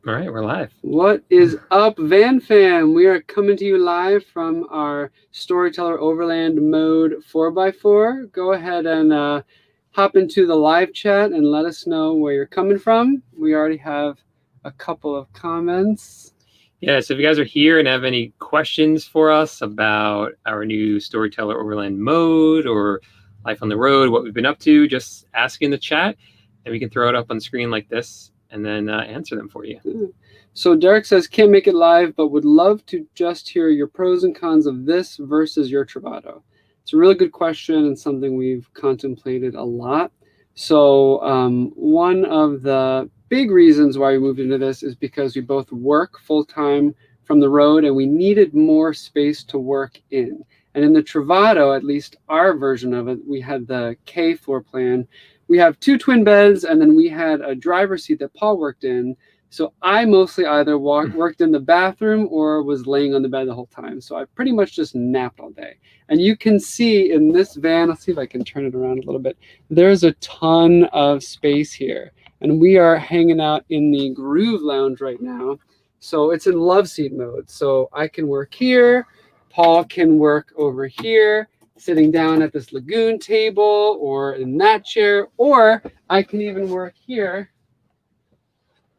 All right, we're live. What is up, Van Fam? We are coming to you live from our Storyteller Overland Mode 4x4. Go ahead and hop into the live chat and let us know where you're coming from. We already have a couple of comments. Yeah, so if you guys are here and have any questions for us about our new Storyteller Overland Mode or life on the road, what we've been up to, just ask in the chat and we can throw it up on the screen like this and then answer them for you. So Derek says, can't make it live, but would love to just hear your pros and cons of this versus your Travato. It's a really good question and something we've contemplated a lot. So one of the big reasons why we moved into this is because we both work full-time from the road and we needed more space to work in. And in the Travato, at least our version of it, we had the K floor plan. We have 2 twin beds, and then we had a driver's seat that Paul worked in. So I mostly either worked in the bathroom or was laying on the bed the whole time. So I pretty much just napped all day. And you can see in this van, let's see if I can turn it around a little bit. There's a ton of space here. And we are hanging out in the Groove Lounge right now. So it's in love seat mode. So I can work here. Paul can work over here, sitting down at this lagoon table or in that chair. Or I can even work here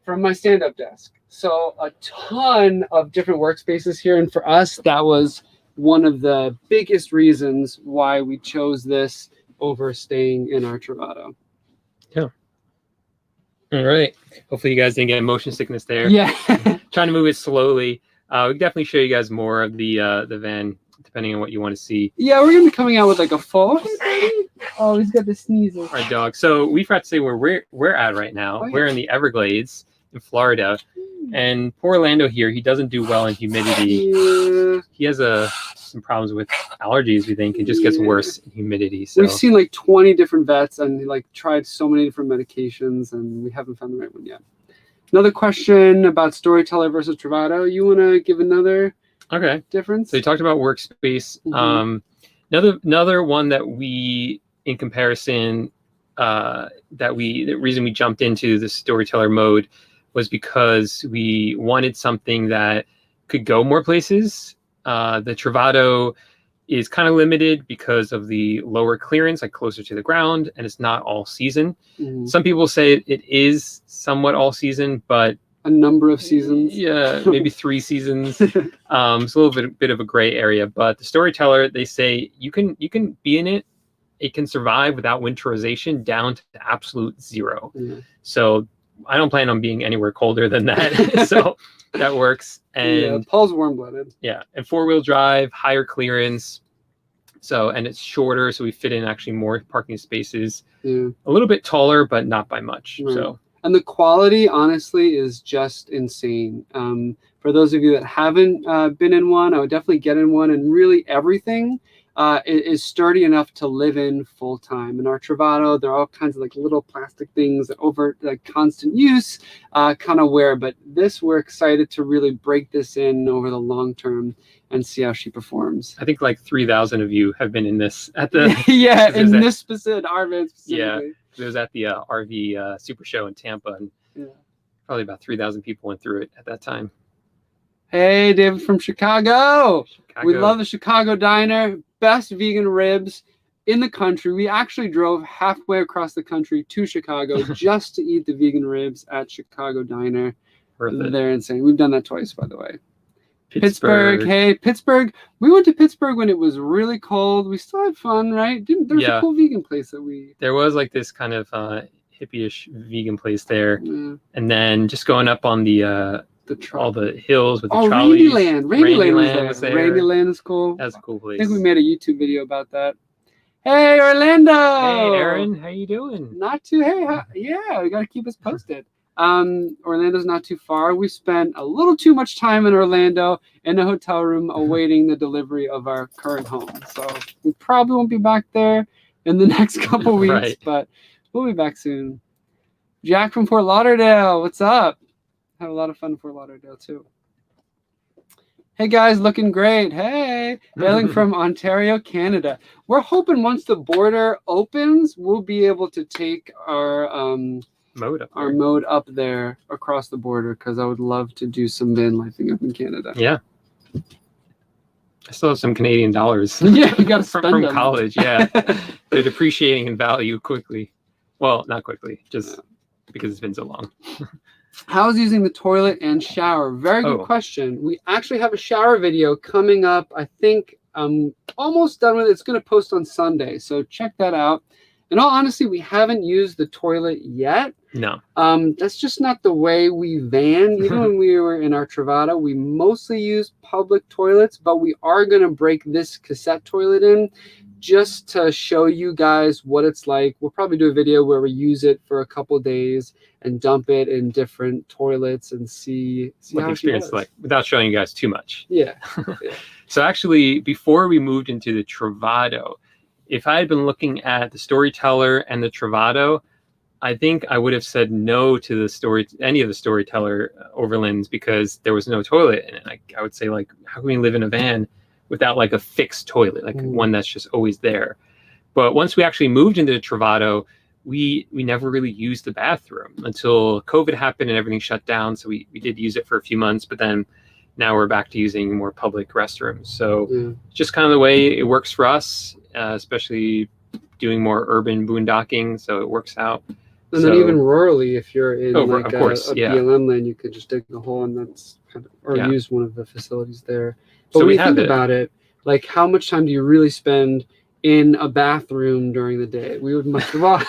from my stand-up desk. So a ton of different workspaces here. And for us, that was one of the biggest reasons why we chose this over staying in our Travato. Yeah. All right. Hopefully you guys didn't get motion sickness there. Yeah. Trying to move it slowly. We can definitely show you guys more of the van, depending on what you want to see. Yeah, we're going to be coming out with like a full... Oh, he's got the sneezes. Our dog. So we forgot to say where we're at right now. Oh, yeah. We're in the Everglades in Florida. And poor Orlando here, he doesn't do well in humidity. Yeah. He has some problems with allergies, we think. It just gets worse in humidity. So we've seen like 20 different vets and like tried so many different medications, and we haven't found the right one yet. Another question about Storyteller versus Travato. You want to give another difference? So you talked about workspace. Another one that we, in comparison, the reason we jumped into the Storyteller mode was because we wanted something that could go more places. The Travato is kind of limited because of the lower clearance, like closer to the ground, and it's not all season. Some people say it is somewhat all season, but a number of seasons. Yeah, maybe 3 seasons. It's a little bit of a gray area, but the Storyteller, they say you can be in it. It can survive without winterization down to absolute 0. So I don't plan on being anywhere colder than that. So that works. And yeah, Paul's warm-blooded. Yeah, and 4-wheel drive, higher clearance. So, and it's shorter, so we fit in actually more parking spaces. Yeah. A little bit taller, but not by much. Right. So, and the quality, honestly, is just insane. For those of you that haven't been in one, I would definitely get in one. And really everything is sturdy enough to live in full time. In our Travato, there are all kinds of like little plastic things that over like constant use kind of wear. But this, we're excited to really break this in over the long term and see how she performs. I think like 3,000 of you have been in this at the yeah, in this specific RV specifically. Yeah, it was at the RV Super Show in Tampa, and probably about 3,000 people went through it at that time. Hey, David from Chicago. We love the Chicago Diner. Best vegan ribs in the country. We actually drove halfway across the country to Chicago just to eat the vegan ribs at Chicago Diner. They're insane. We've done that twice, by the way. Pittsburgh. Hey, Pittsburgh. We went to Pittsburgh when it was really cold. We still had fun, right? There's a cool vegan place that we... There was like this kind of hippie-ish vegan place there. Yeah. And then just going up on all the hills with the trolleys. Randyland was there. Randyland is cool. That's a cool place. I think we made a YouTube video about that. Hey, Orlando! Hey, Aaron. How you doing? Not too... Hey, yeah, we got to keep us posted. Orlando's not too far. We spent a little too much time in Orlando in a hotel room awaiting the delivery of our current home. So we probably won't be back there in the next couple weeks, but we'll be back soon. Jack from Fort Lauderdale, what's up? Had a lot of fun in Fort Lauderdale too. Hey guys, looking great. Hey, hailing from Ontario, Canada. We're hoping once the border opens, we'll be able to take our mode up there. our mode up there across the border, because I would love to do some van lifing up in Canada. Yeah. I still have some Canadian dollars. Yeah, you got to spend from them. college. Yeah, they're depreciating in value quickly. Well, not quickly, just because it's been so long. How's using the toilet and shower? Very good question. We actually have a shower video coming up. I think I'm almost done with it. It's going to post on Sunday, so check that out. In all honesty, we haven't used the toilet yet. No. That's just not the way we van. Even when we were in our Travato, we mostly used public toilets, but we are going to break this cassette toilet in just to show you guys what it's like. We'll probably do a video where we use it for a couple days and dump it in different toilets and see what the experience is like, without showing you guys too much. Yeah. So actually, before we moved into the Travato, if I had been looking at the Storyteller and the Travato, I think I would have said no to any of the Storyteller Overlands, because there was no toilet in it. I would say, like, how can we live in a van without like a fixed toilet, like one that's just always there? But once we actually moved into the Travato, we never really used the bathroom until COVID happened and everything shut down. So we did use it for a few months, but then now we're back to using more public restrooms. So just kind of the way it works for us, especially doing more urban boondocking. So it works out. And then even rurally, if you're in like of course, a BLM land, you could just dig a hole and that's kind of, or use one of the facilities there. But so when you think about it, like, how much time do you really spend in a bathroom during the day? We would much rather.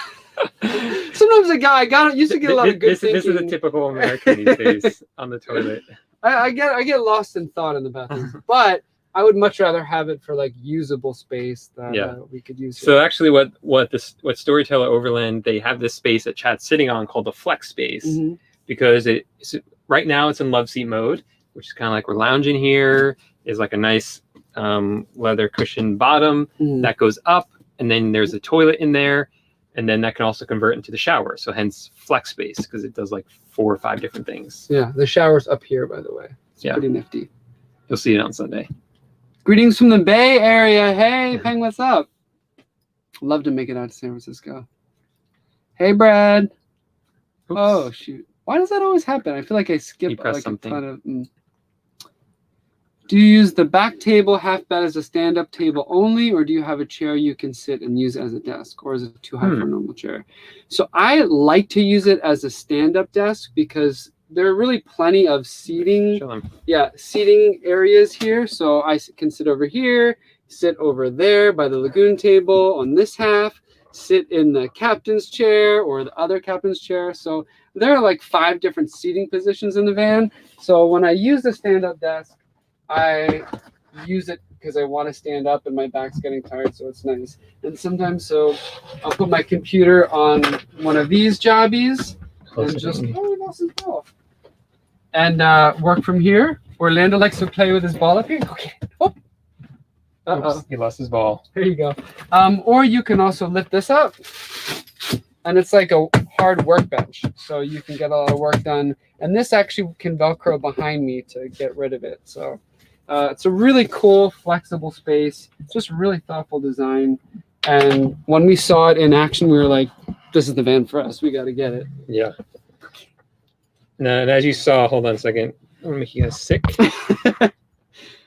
Sometimes a guy used to get a lot of good thinking. This is a typical American these days on the toilet. I get lost in thought in the bathroom, but I would much rather have it for like usable space that we could use. So actually, what Storyteller Overland, they have this space that Chat's sitting on called the Flex Space, because right now it's in love seat mode, which is kind of like we're lounging here. Is like a nice leather cushion bottom that goes up, and then there's a toilet in there, and then that can also convert into the shower. So hence Flex Space, because it does like 4 or 5 different things. Yeah, the shower's up here, by the way. It's pretty nifty. You'll see it on Sunday. Greetings from the Bay Area. Hey, Peng, what's up? Love to make it out to San Francisco. Hey, Brad. Oops. Oh, shoot. Why does that always happen? I feel like I skip like something. A ton of... Do you use the back table half bed as a stand-up table only, or do you have a chair you can sit and use as a desk, or is it too high for a normal chair? So I like to use it as a stand-up desk because there are really plenty of seating areas here. So I can sit over here, sit over there by the lagoon table on this half, sit in the captain's chair or the other captain's chair. So there are like 5 different seating positions in the van. So when I use the stand-up desk, I use it because I want to stand up and my back's getting tired, so it's nice. And sometimes, so I'll put my computer on one of these jobbies and just work from here. Orlando likes to play with his ball up here. Okay. Oh. Oops, he lost his ball. There you go. Or you can also lift this up, and it's like a hard workbench, so you can get a lot of work done. And this actually can Velcro behind me to get rid of it. So it's a really cool, flexible space. It's just really thoughtful design. And when we saw it in action, we were like, this is the van for us. We got to get it. Yeah. And as you saw, hold on a second. I want to make you guys sick.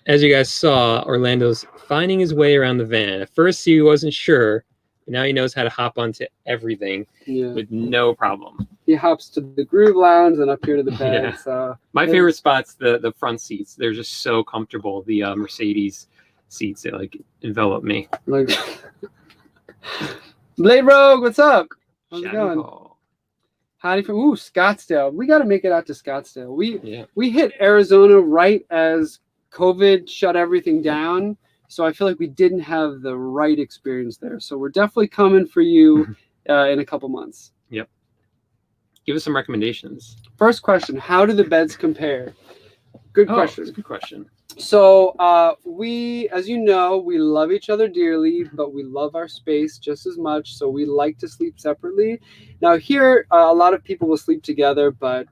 As you guys saw, Orlando's finding his way around the van. At first, he wasn't sure, but now he knows how to hop onto everything with no problem. He hops to the groove lounge and up here to the bed. Yeah. So my favorite spot's the front seats. They're just so comfortable. The Mercedes seats that like envelop me. Like Blade Rogue, what's up? How's it going? Howdy from Scottsdale. We got to make it out to Scottsdale. We hit Arizona right as COVID shut everything down. So I feel like we didn't have the right experience there. So we're definitely coming for you in a couple months. Yep. Give us some recommendations. First question, how do the beds compare? Good question. That's a good question. So we, as you know, we love each other dearly, but we love our space just as much. So we like to sleep separately. Now here, a lot of people will sleep together, but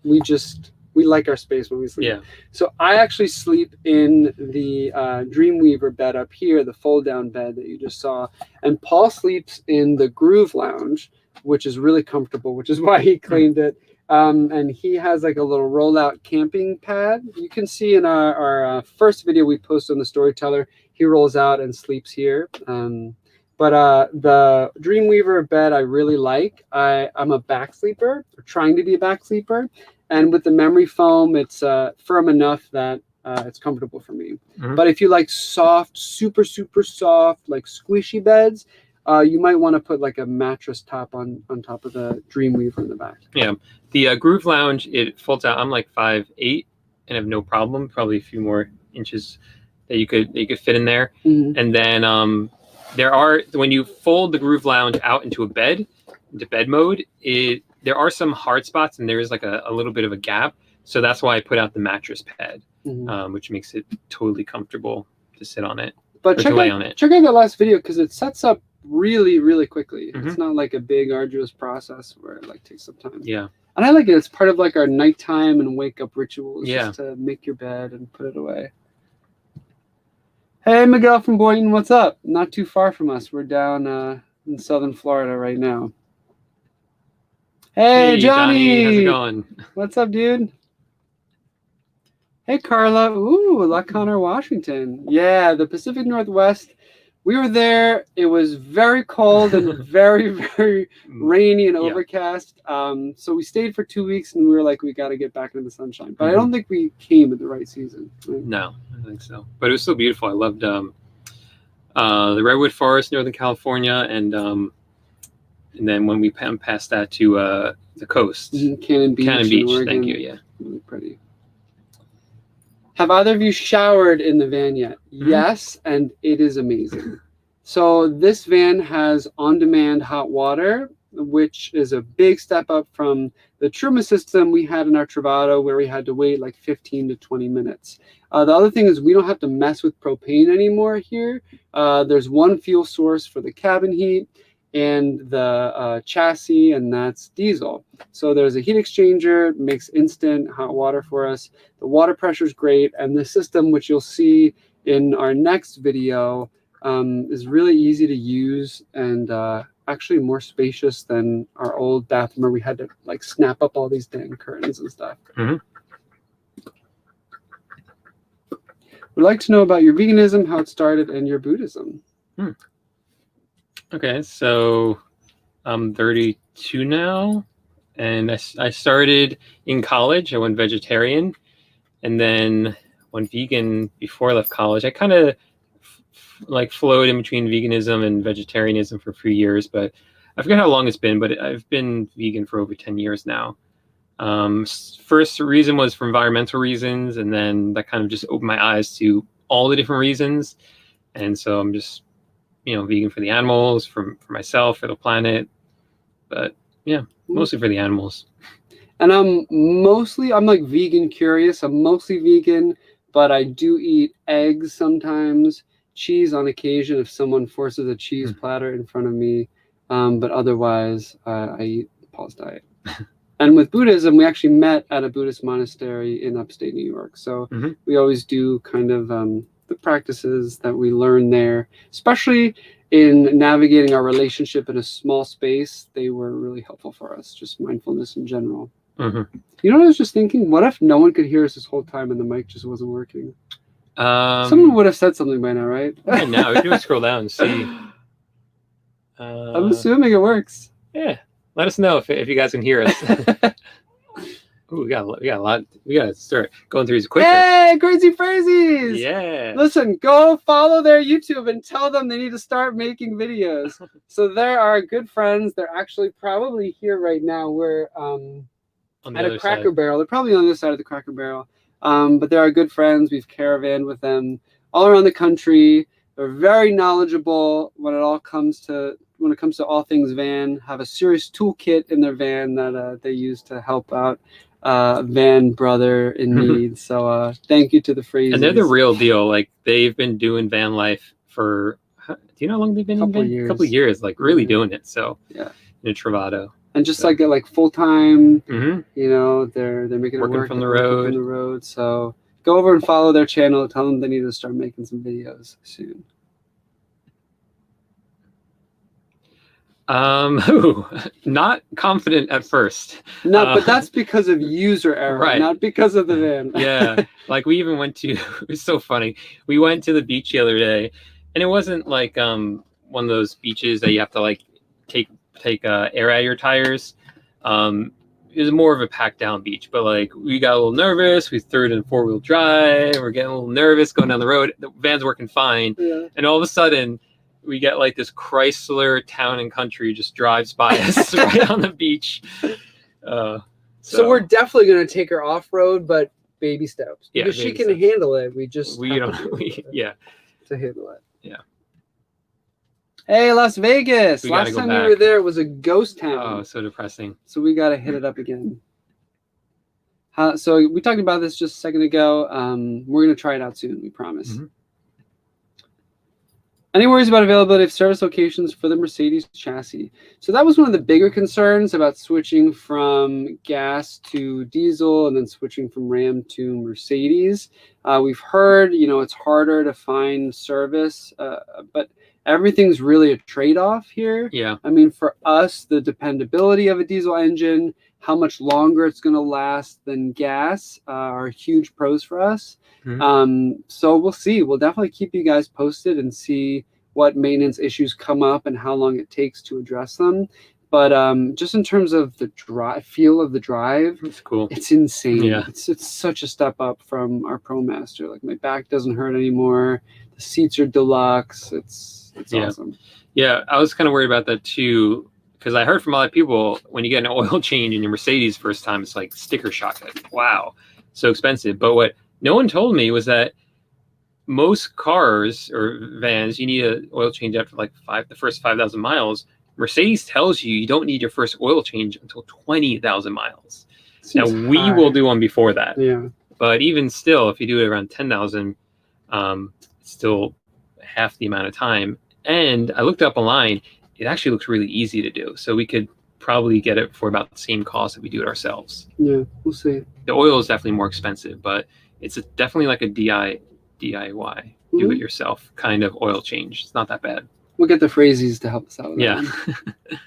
we like our space when we sleep. Yeah. So I actually sleep in the Dreamweaver bed up here, the fold down bed that you just saw. And Paul sleeps in the Groove Lounge, which is really comfortable, which is why he claimed it. And he has like a little rollout camping pad. You can see in our first video we posted on the Storyteller, he rolls out and sleeps here. But the Dreamweaver bed I really like. I'm a back sleeper, or trying to be a back sleeper. And with the memory foam, it's firm enough that it's comfortable for me. But if you like soft, super, super soft, like squishy beds, you might want to put like a mattress top on top of the Dreamweaver in the back. Yeah, the Groove Lounge, it folds out. I'm like 5'8" and have no problem. Probably a few more inches that you could fit in there. And then there are, when you fold the Groove Lounge out into a bed, into bed mode, there are some hard spots and there is like a little bit of a gap. So that's why I put out the mattress pad, which makes it totally comfortable to sit on it. But check out that last video because it sets up really, really quickly. It's not like a big arduous process where it like takes some time. Yeah. And I like it. It's part of like our nighttime and wake up rituals, just to make your bed and put it away. Hey, Miguel from Boynton, what's up? Not too far from us. We're down in southern Florida right now. Hey, Johnny. How's it going? What's up, dude? Hey, Carla. Ooh, La Conner, Washington. Yeah, the Pacific Northwest. We were there. It was very cold and very, very rainy and overcast. So we stayed for 2 weeks and we were like, we got to get back into the sunshine. But I don't think we came at the right season. Right? No, I don't think so. But it was still beautiful. I loved the Redwood Forest, Northern California. And then when we passed that to the coast. Cannon Beach. Thank you. Yeah. Really pretty. Have either of you showered in the van yet? Yes, and it is amazing. So this van has on-demand hot water, which is a big step up from the Truma system we had in our Travato, where we had to wait like 15 to 20 minutes. The other thing is we don't have to mess with propane anymore here. There's one fuel source for the cabin heat and the chassis, and that's diesel. So there's a heat exchanger, makes instant hot water for us. The water pressure is great, and the system, which you'll see in our next video, is really easy to use and actually more spacious than our old bathroom where we had to like snap up all these dang curtains and stuff. We'd like to know about your veganism, how it started, and your Buddhism. Okay, so I'm 32 now, and I started in college. I went vegetarian, and then went vegan before I left college. I kind of like flowed in between veganism and vegetarianism for a few years, but I forget how long it's been, but I've been vegan for over 10 years now. First reason was for environmental reasons, and then that kind of just opened my eyes to all the different reasons. And so I'm just, vegan for the animals, for myself, for the planet, but yeah, mostly for the animals. And I'm like vegan curious. I'm mostly vegan, but I do eat eggs sometimes, cheese on occasion if someone forces a cheese platter in front of me. But otherwise, I eat Paul's diet. And with Buddhism, we actually met at a Buddhist monastery in upstate New York. So we always do kind of the practices that we learn there, especially in navigating our relationship in a small space. They were really helpful for us, just mindfulness in general. You know what I was just thinking? What if no one could hear us this whole time and the mic just wasn't working? Someone would have said something by now, right? Yeah, no, we can scroll down and see. I'm assuming it works. Yeah, let us know if you guys can hear us. Ooh, we got a lot. We got to start going through these quicker. Hey, Crazy Phrases! Yeah. Listen, go follow their YouTube and tell them they need to start making videos. So they're our good friends. They're actually probably here right now. We're at a Cracker Barrel. They're probably on the other side of the Cracker Barrel. But they're our good friends. We've caravaned with them all around the country. They're very knowledgeable when it comes to all things van. Have a serious toolkit in their van that they use to help out van brother in need. So thank you to the Phrases. And they're the real deal. Like they've been doing van life for, do you know how long they've been in van? A couple of years, like really doing it. So yeah, in Travato. And just like full time, they're making it working work from the road. From the road. So go over and follow their channel. Tell them they need to start making some videos soon. Not confident at first. No, but that's because of user error, right. not because of the van. Yeah, like we even went to, it was so funny. We went to the beach the other day, and it wasn't like one of those beaches that you have to like take air out of your tires. It was more of a packed down beach, but like we got a little nervous. We threw it in 4-wheel drive. We're getting a little nervous going down the road. The van's working fine, Yeah. and all of a sudden we get like this Chrysler Town and Country just drives by us right on the beach. So we're definitely going to take her off road, but baby steps, because she can handle it. We don't to handle it. Yeah. Hey, Las Vegas. Last time we were there, it was a ghost town. Oh, so depressing. So we got to hit it up again. So we talked about this just a second ago. We're going to try it out soon, we promise. Mm-hmm. Any worries about availability of service locations for the Mercedes chassis? So that was one of the bigger concerns about switching from gas to diesel and then switching from Ram to Mercedes. We've heard, it's harder to find service, but everything's really a trade-off here. Yeah. I mean, for us, the dependability of a diesel engine, how much longer it's going to last than gas are huge pros for us. Mm-hmm. So we'll see. We'll definitely keep you guys posted and see what maintenance issues come up and how long it takes to address them. But just in terms of the feel of the drive, it's cool. It's insane. Yeah. It's such a step up from our ProMaster. Like my back doesn't hurt anymore. The seats are deluxe. It's awesome. Yeah, I was kind of worried about that too, because I heard from a lot of people when you get an oil change in your Mercedes first time, it's like sticker shock. Like, wow, so expensive. But what no one told me was that most cars or vans, you need an oil change after like the first 5,000 miles. Mercedes tells you don't need your first oil change until 20,000 miles. Now we will do one before that. Yeah. But even still, if you do it around 10,000, it's still half the amount of time. And I looked up online, it actually looks really easy to do. So we could probably get it for about the same cost if we do it ourselves. Yeah, we'll see. The oil is definitely more expensive, but it's definitely like a DIY, do it yourself kind of oil change. It's not that bad. We'll get the Phrases to help us out with that.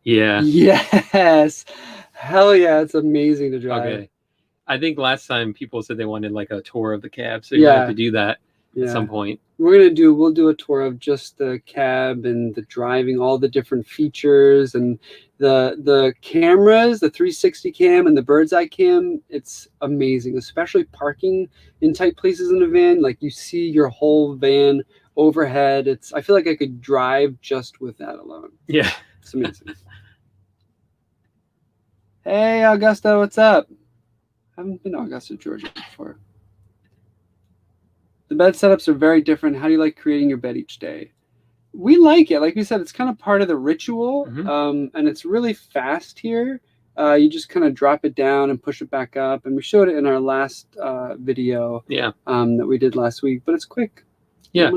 Yeah. Yes. Hell yeah, it's amazing to drive. Okay. I think last time people said they wanted like a tour of the cab, so you have to do that at some point. We'll do a tour of just the cab and the driving, all the different features and the cameras, the 360 cam and the bird's eye cam. It's amazing, especially parking in tight places in a van. Like you see your whole van overhead. I feel like I could drive just with that alone. Yeah. It's amazing. Hey, Augusta, what's up? I haven't been to Augusta, Georgia before. The bed setups are very different. How do you like creating your bed each day? We like it. Like we said, it's kind of part of the ritual, and it's really fast here. You just kind of drop it down and push it back up, and we showed it in our last video that we did last week, but it's quick. Yeah.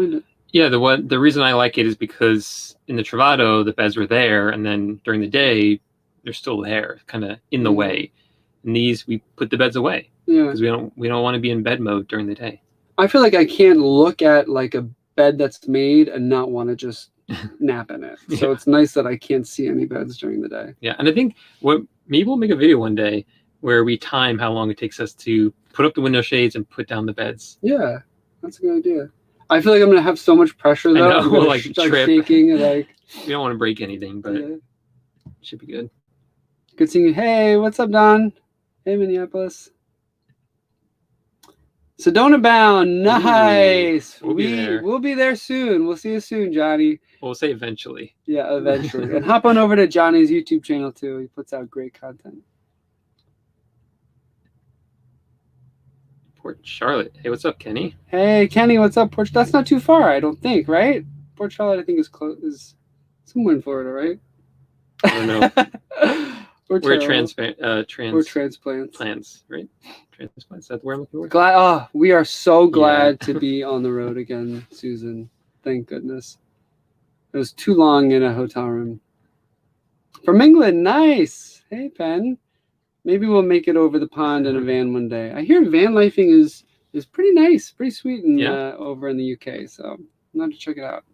Yeah, the reason I like it is because in the Travato, the beds were there, and then during the day, they're still there, kind of in the way. In these, we put the beds away because we don't want to be in bed mode during the day. I feel like I can't look at like a bed that's made and not want to just nap in it. So it's nice that I can't see any beds during the day. Yeah, and I think maybe we'll make a video one day where we time how long it takes us to put up the window shades and put down the beds. Yeah, that's a good idea. I feel like I'm gonna have so much pressure though. I know, we'll like start trip. shaking and like. We don't want to break anything, but it should be good. Good seeing you. Hey, what's up, Don? Hey, Minneapolis. Sedona bound. Nice. We'll be there. We'll be there soon. We'll see you soon, Johnny. We'll say eventually. Yeah, eventually. And hop on over to Johnny's YouTube channel too. He puts out great content. Port Charlotte. Hey, what's up, Kenny? Hey, Kenny, what's up? That's not too far, I don't think, right? Port Charlotte, I think, is somewhere in Florida, right? I don't know. We're transplants, right? Transplants. Is that the word I'm looking for? We are so glad to be on the road again, Susan. Thank goodness. It was too long in a hotel room. From England, nice. Hey, Penn. Maybe we'll make it over the pond in a van one day. I hear van lifing is pretty nice, pretty sweet over in the UK. So I'm going to check it out.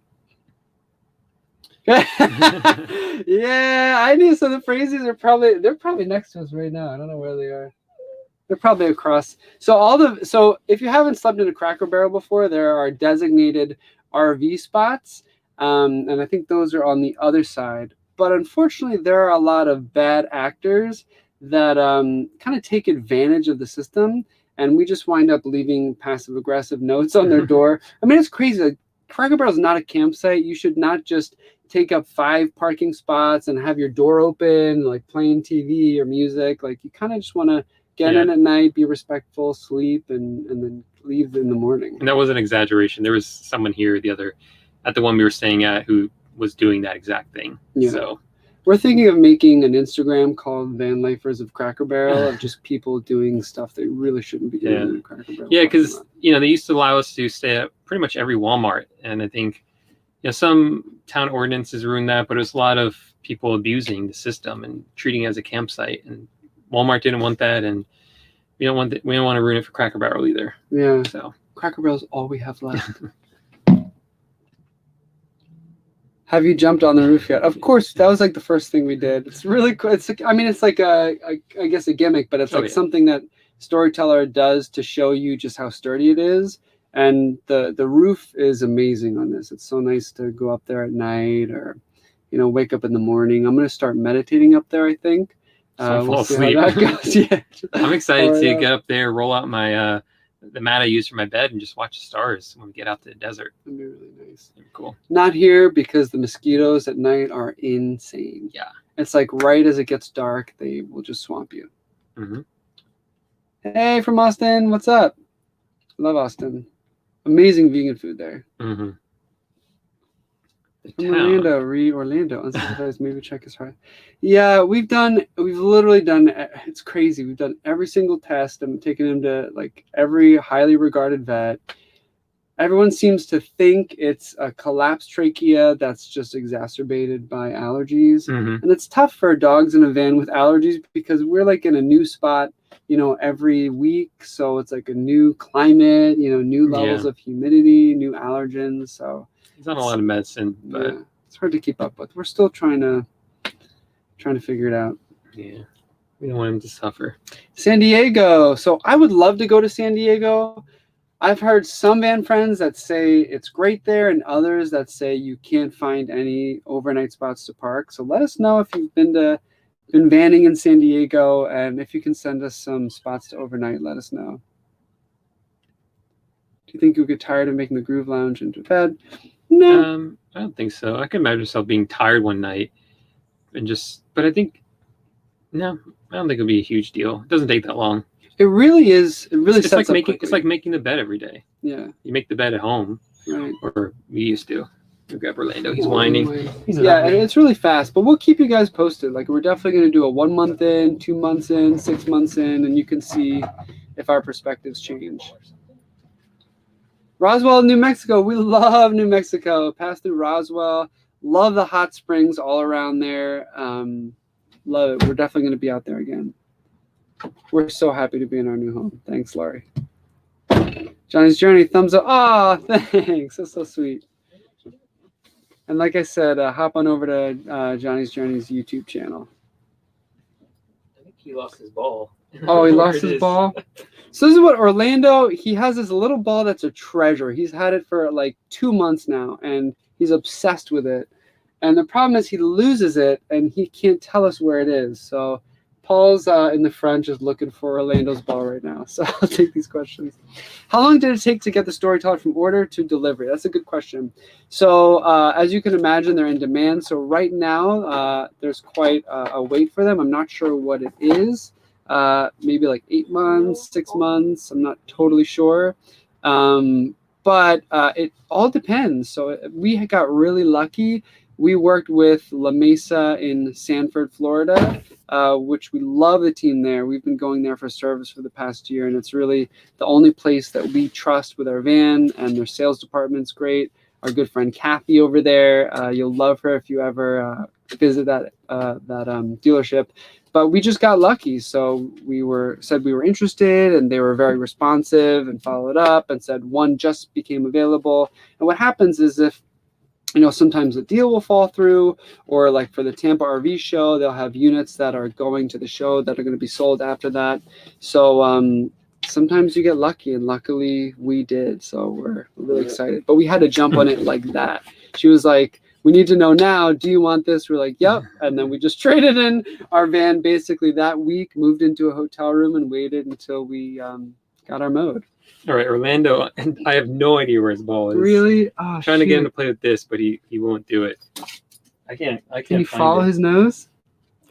Yeah, I knew. So the phrases are they're probably next to us right now. I don't know where they are. They're probably across. So if you haven't slept in a Cracker Barrel before, there are designated RV spots, and I think those are on the other side. But unfortunately, there are a lot of bad actors that kind of take advantage of the system, and we just wind up leaving passive aggressive notes on their door. I mean, it's crazy. Like, Cracker Barrel is not a campsite. You should not just take up 5 parking spots and have your door open, like playing TV or music. Like, you kind of just want to get in at night, be respectful, sleep, and then leave in the morning. And that was an exaggeration. There was someone here at the one we were staying at who was doing that exact thing. Yeah. So we're thinking of making an Instagram called Van Lifers of Cracker Barrel, of just people doing stuff they really shouldn't be doing in Cracker Barrel. Yeah, because they used to allow us to stay at pretty much every Walmart, and I think some town ordinances ruined that, but it was a lot of people abusing the system and treating it as a campsite, and Walmart didn't want that, and we don't want to ruin it for Cracker Barrel either. Yeah. So Cracker Barrel is all we have left. Have you jumped on the roof yet? Of course, that was like the first thing we did. It's really cool. It's like I guess a gimmick, but it's something that Storyteller does to show you just how sturdy it is. And the roof is amazing on this. It's so nice to go up there at night or wake up in the morning. I'm gonna start meditating up there, I think. We'll see how that goes. Yeah. I'm excited to get up there, roll out my the mat I use for my bed, and just watch the stars when we get out to the desert. That'd be really nice. That'd be cool. Not here, because the mosquitoes at night are insane. Yeah. It's like right as it gets dark, they will just swamp you. Mm-hmm. Hey, from Austin, what's up? Love Austin. Amazing vegan food there. Mm-hmm. From Orlando, Orlando, unsupervised, maybe check his heart. Yeah, we've literally done, it's crazy. We've done every single test. I'm taking him to like every highly regarded vet. Everyone seems to think it's a collapsed trachea that's just exacerbated by allergies. Mm-hmm. And it's tough for dogs in a van with allergies because we're like in a new spot, every week. So it's like a new climate, new levels of humidity, new allergens. So he's on a lot of medicine, but it's hard to keep up with. We're still trying to figure it out. Yeah, we don't want him to suffer. San Diego. So I would love to go to San Diego. I've heard some van friends that say it's great there, and others that say you can't find any overnight spots to park. So let us know if you've been vanning in San Diego, and if you can send us some spots to overnight, let us know. Do you think you'll get tired of making the Groove Lounge into bed? No. I don't think so. I can imagine myself being tired one night but I think, no, I don't think it'll be a huge deal. It doesn't take that long. It really is. It really it's sets like up quickly. It's like making the bed every day. Yeah. You make the bed at home. Right. Or we used to. We'll grab Orlando. He's whining. Yeah, and it's really fast, but we'll keep you guys posted. Like, we're definitely going to do a 1 month in, 2 months in, 6 months in, and you can see if our perspectives change. Roswell, New Mexico. We love New Mexico. Pass through Roswell. Love the hot springs all around there. Love it. We're definitely going to be out there again. We're so happy to be in our new home. Thanks, Laurie. Johnny's Journey, thumbs up. Oh, thanks. That's so sweet. And like I said, hop on over to Johnny's Journey's YouTube channel. I think he lost his ball. Oh, he lost his ball? So this is what Orlando, he has this little ball that's a treasure. He's had it for like 2 months now, and he's obsessed with it. And the problem is he loses it, and he can't tell us where it is. So Paul's in the front just looking for Orlando's ball right now. So I'll take these questions. How long did it take to get the Storyteller from order to delivery? That's a good question. So as you can imagine, they're in demand. So right now, there's quite a wait for them. I'm not sure what it is. Maybe like 8 months, 6 months. I'm not totally sure. But it all depends. So we got really lucky. We worked with La Mesa in Sanford, Florida, which we love the team there. We've been going there for service for the past year, and it's really the only place that we trust with our van, and their sales department's great. Our good friend Kathy over there, you'll love her if you ever visit that dealership. But we just got lucky. So said we were interested, and they were very responsive and followed up and said one just became available. And what happens is if you know, sometimes the deal will fall through, or like for the Tampa RV show, they'll have units that are going to the show that are going to be sold after that. So sometimes you get lucky, and luckily we did. So we're really excited. But we had to jump on it like that. She was like, we need to know now, do you want this? We're like, yep. And then we just traded in our van basically that week, moved into a hotel room, and waited until we got our mode. All right, Orlando, and I have no idea where his ball is. Really? I'm trying to get him to play with this, but he won't do it. I can't. Can you follow his nose?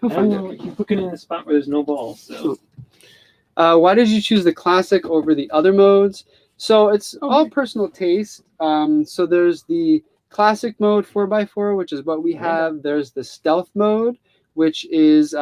He'll find it. He's looking in a spot where there's no ball. So, why did you choose the classic over the other modes? So it's all personal taste. So there's the classic mode 4x4, which is what we have. There's the stealth mode, which is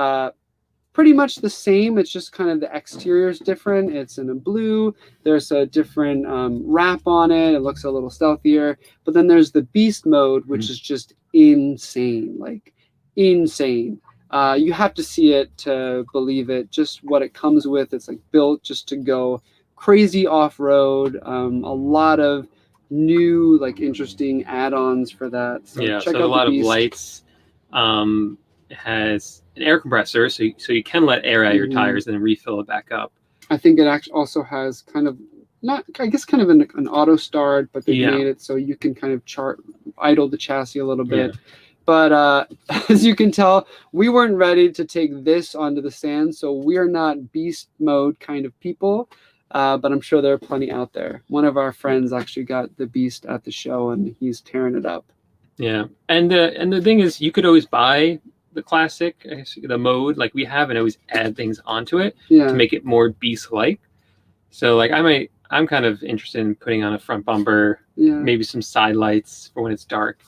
pretty much the same. It's just kind of the exterior is different. It's in a blue. There's a different wrap on it. It looks a little stealthier. But then there's the beast mode, which is just insane, like insane. You have to see it to believe it. Just what it comes with. It's like built just to go crazy off-road. A lot of new, like, interesting add-ons for that. So yeah, check so out a lot the of lights. It has an air compressor, so you can let air out of your tires and then refill it back up. I think it actually also has kind of kind of an auto start, but they made it so you can kind of idle the chassis a little bit. But as you can tell, we weren't ready to take this onto the sand, so we are not beast mode kind of people. But I'm sure there are plenty out there. One of our friends actually got the beast at the show, and he's tearing it up. Yeah, and the thing is, you could always buy the classic, I guess, the mode like we have, and always add things onto it to make it more beast-like. So like I'm kind of interested in putting on a front bumper, maybe some side lights for when it's dark.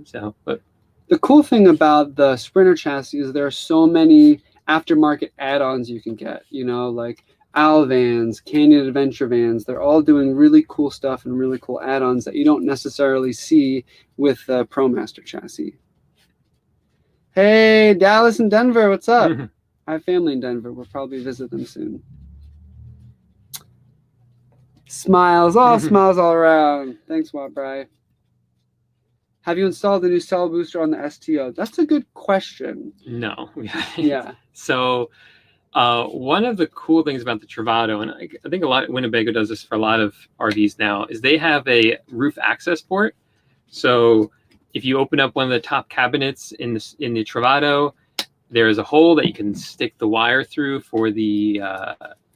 So, but the cool thing about the Sprinter chassis is there are so many aftermarket add-ons you can get. You know, like Owl vans, Canyon Adventure vans, they're all doing really cool stuff and really cool add-ons that you don't necessarily see with the ProMaster chassis. Hey, Dallas and Denver, what's up? I have family in Denver. We'll probably visit them soon. Smiles, smiles all around. Thanks, Watt Bry. Have you installed the new cell booster on the STO? That's a good question. No, we haven't. Yeah. So one of the cool things about the Travado, and I think Winnebago does this for a lot of RVs now, is they have a roof access port. So if you open up one of the top cabinets in the Travado, there is a hole that you can stick the wire through for the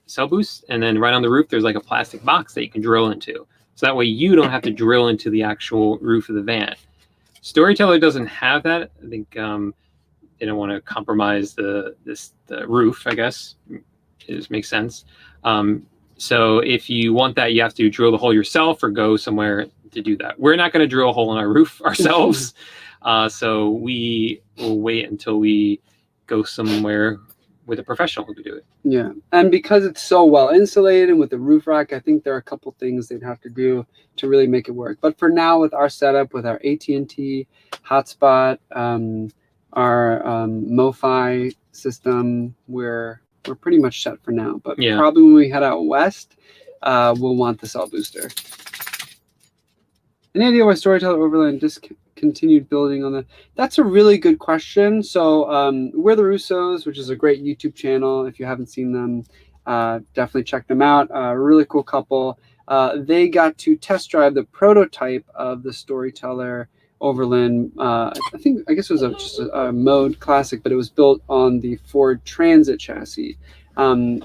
cell boost, and then right on the roof there's like a plastic box that you can drill into. So that way you don't have to drill into the actual roof of the van. Storyteller doesn't have that. I think they don't want to compromise the roof, I guess. It just makes sense. So if you want that, you have to drill the hole yourself or go somewhere to do that. We're not going to drill a hole in our roof ourselves. So we will wait until we go somewhere with a professional who could do it. Yeah, and because it's so well insulated and with the roof rack, I think there are a couple things they'd have to do to really make it work. But for now, with our setup, with our AT&T hotspot, our MoFi system, we're pretty much set for now. But probably when we head out west, we'll want the cell booster. Any idea why Storyteller Overland discontinued building on the... That's a really good question. So we're the Russos, which is a great YouTube channel. If you haven't seen them, definitely check them out. A really cool couple. They got to test drive the prototype of the Storyteller Overland. I guess it was just a mode classic, but it was built on the Ford Transit chassis. And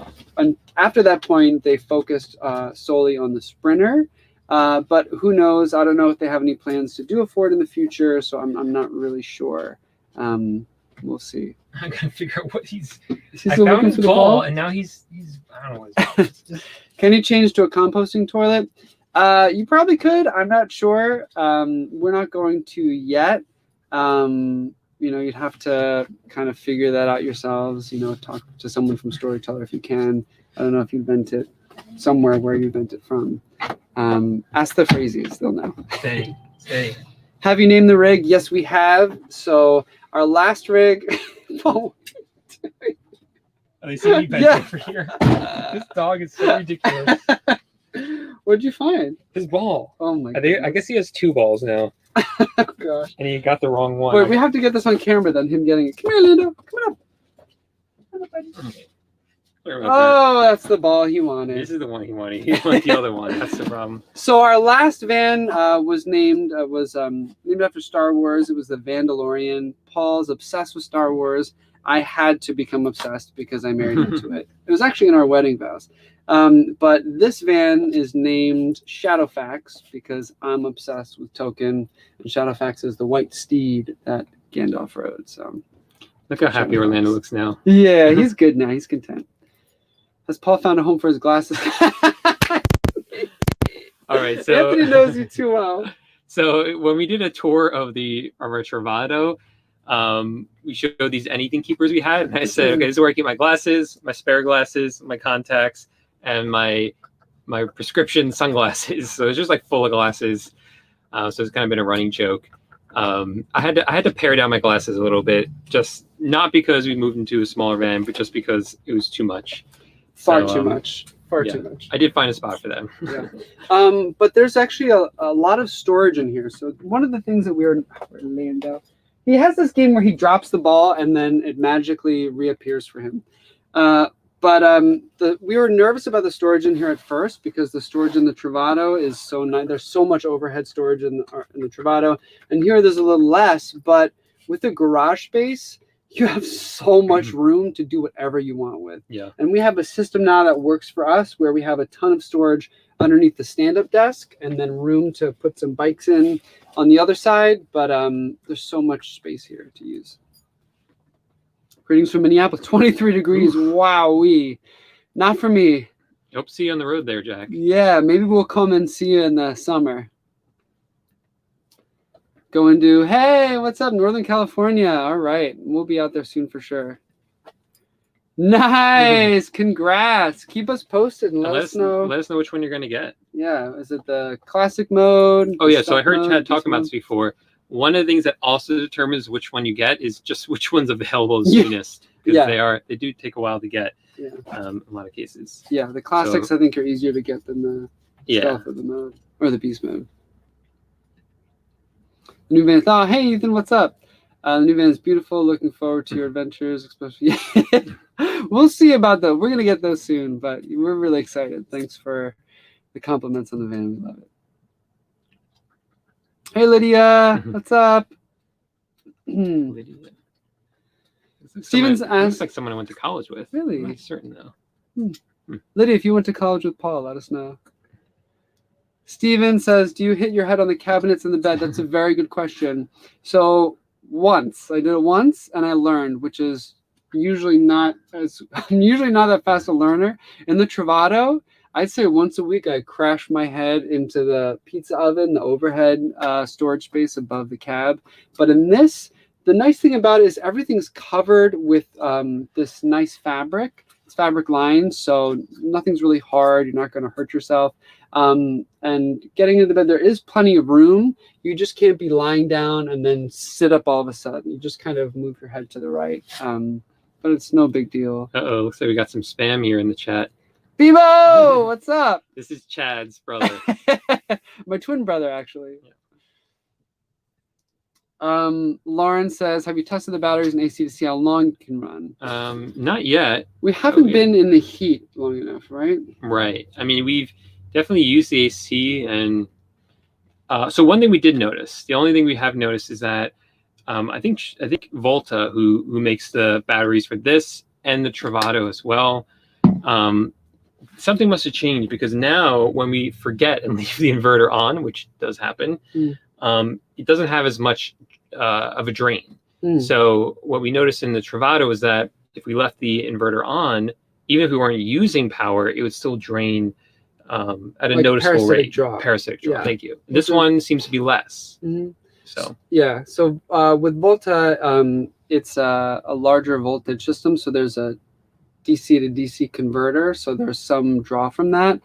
after that point, they focused solely on the Sprinter. But who knows? I don't know if they have any plans to do a Ford in the future, so I'm not really sure. We'll see. I gotta figure out what he's. I found his ball, and now he's. I don't know what his ball is. Can you change to a composting toilet? You probably could. I'm not sure. We're not going to yet. You'd have to kind of figure that out yourselves. Talk to someone from Storyteller if you can. I don't know if you vent it somewhere where you vent it from. Ask the Phrazies, they'll know. Stay. Have you named the rig? Yes, we have. So our last rig. Oh, they see me bent over here. This dog is so ridiculous. What'd you find? His ball. Oh my god. I guess he has two balls now. Oh, gosh. And he got the wrong one. Wait, we have to get this on camera then, him getting it. Come here, Lando. Come on up. Come on up, buddy. Okay. Sorry about Oh, that's the ball he that. wanted. This is the one he wanted. He wanted the other one. That's the problem. So our last van was named after Star Wars. It was the Vandalorian. Paul's obsessed with Star Wars. I had to become obsessed because I married into it. It was actually in our wedding vows. But this van is named Shadowfax because I'm obsessed with Token, and Shadowfax is the white steed that Gandalf rode. So Look how happy Orlando looks now. yeah, he's good now. He's content. Has Paul found a home for his glasses? All right, so Anthony knows you too well. So when we did a tour of our Travado, we showed these anything keepers we had, and I said, okay, this is where I keep my glasses, my spare glasses, my contacts, and my prescription sunglasses. So it's just like full of glasses. So it's kind of been a running joke. I had to pare down my glasses a little bit, just not because we moved into a smaller van, but just because it was too much. Far too much. I did find a spot for them. Yeah. But there's actually a lot of storage in here. So one of the things that Orlando, he has this game where he drops the ball and then it magically reappears for him. We were nervous about the storage in here at first because the storage in the Travado is so nice. There's so much overhead storage in the Travado, and here there's a little less. But with the garage space, you have so much room to do whatever you want with. Yeah. And we have a system now that works for us where we have a ton of storage underneath the stand-up desk and then room to put some bikes in on the other side. But there's so much space here to use. Greetings from Minneapolis, 23 degrees. Wowee. Not for me. Hope to see you on the road there, Jack. Yeah, maybe we'll come and see you in the summer. Go and do, hey, what's up, Northern California? All right, we'll be out there soon for sure. Nice, congrats. Keep us posted and let us know. Let us know which one you're going to get. Yeah, is it the classic mode? Oh yeah, so I heard Chad talking about this before. One of the things that also determines which one you get is just which one's available the soonest, because they do take a while to get. Yeah. In a lot of cases. Yeah, the classics I think are easier to get than the stealth or the mode or the beast mode. The new van. Oh, hey Ethan, what's up? The new van is beautiful. Looking forward to your adventures, especially. We'll see about those. We're gonna get those soon, but we're really excited. Thanks for the compliments on the van. We love it. Hey Lydia, what's up? Lydia. Stevens asked. Looks like someone I went to college with. Really? I'm not certain though. Lydia, if you went to college with Paul, let us know. Steven says, do you hit your head on the cabinets in the bed? That's a very good question. So once, I did it once and I learned, which is I'm usually not that fast a learner. In the Travado, I'd say once a week I crash my head into the pizza oven, the overhead storage space above the cab. But in this, the nice thing about it is everything's covered with this nice fabric. It's fabric lined, so nothing's really hard. You're not going to hurt yourself. And getting into the bed, there is plenty of room. You just can't be lying down and then sit up all of a sudden. You just kind of move your head to the right. But it's no big deal. Uh-oh, looks like we got some spam here in the chat. Bebo, what's up? This is Chad's brother. My twin brother, actually. Yeah. Lauren says, have you tested the batteries in AC to see how long it can run? Not yet. We haven't been in the heat long enough, right? Right. I mean, we've definitely used the AC, and so one thing we did notice, the only thing we have noticed is that I think Volta, who makes the batteries for this and the Travado as well, something must have changed, because now when we forget and leave the inverter on, which does happen, it doesn't have as much of a drain. So what we noticed in the Travado is that if we left the inverter on, even if we weren't using power, it would still drain at a noticeable rate. Parasitic draw. Yeah. Thank you. This one seems to be less. So yeah. So with Volta, it's a larger voltage system. So there's a DC to DC converter. So there's some draw from that.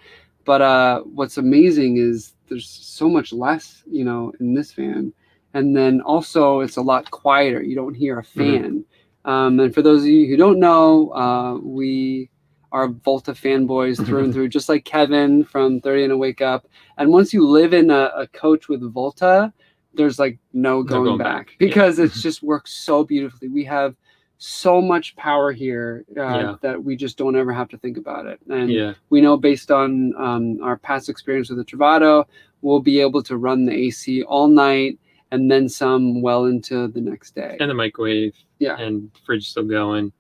But what's amazing is there's so much less, in this fan. And then also it's a lot quieter. You don't hear a fan. And for those of you who don't know, we are Volta fanboys through and through, just like Kevin from 30 and a Wake Up. And once you live in a coach with Volta, there's like no going back because Yeah. it's just works so beautifully. We have so much power here that we just don't ever have to think about it. And we know based on our past experience with the Travado, we'll be able to run the AC all night and then some well into the next day. And the microwave. Yeah. And fridge still going.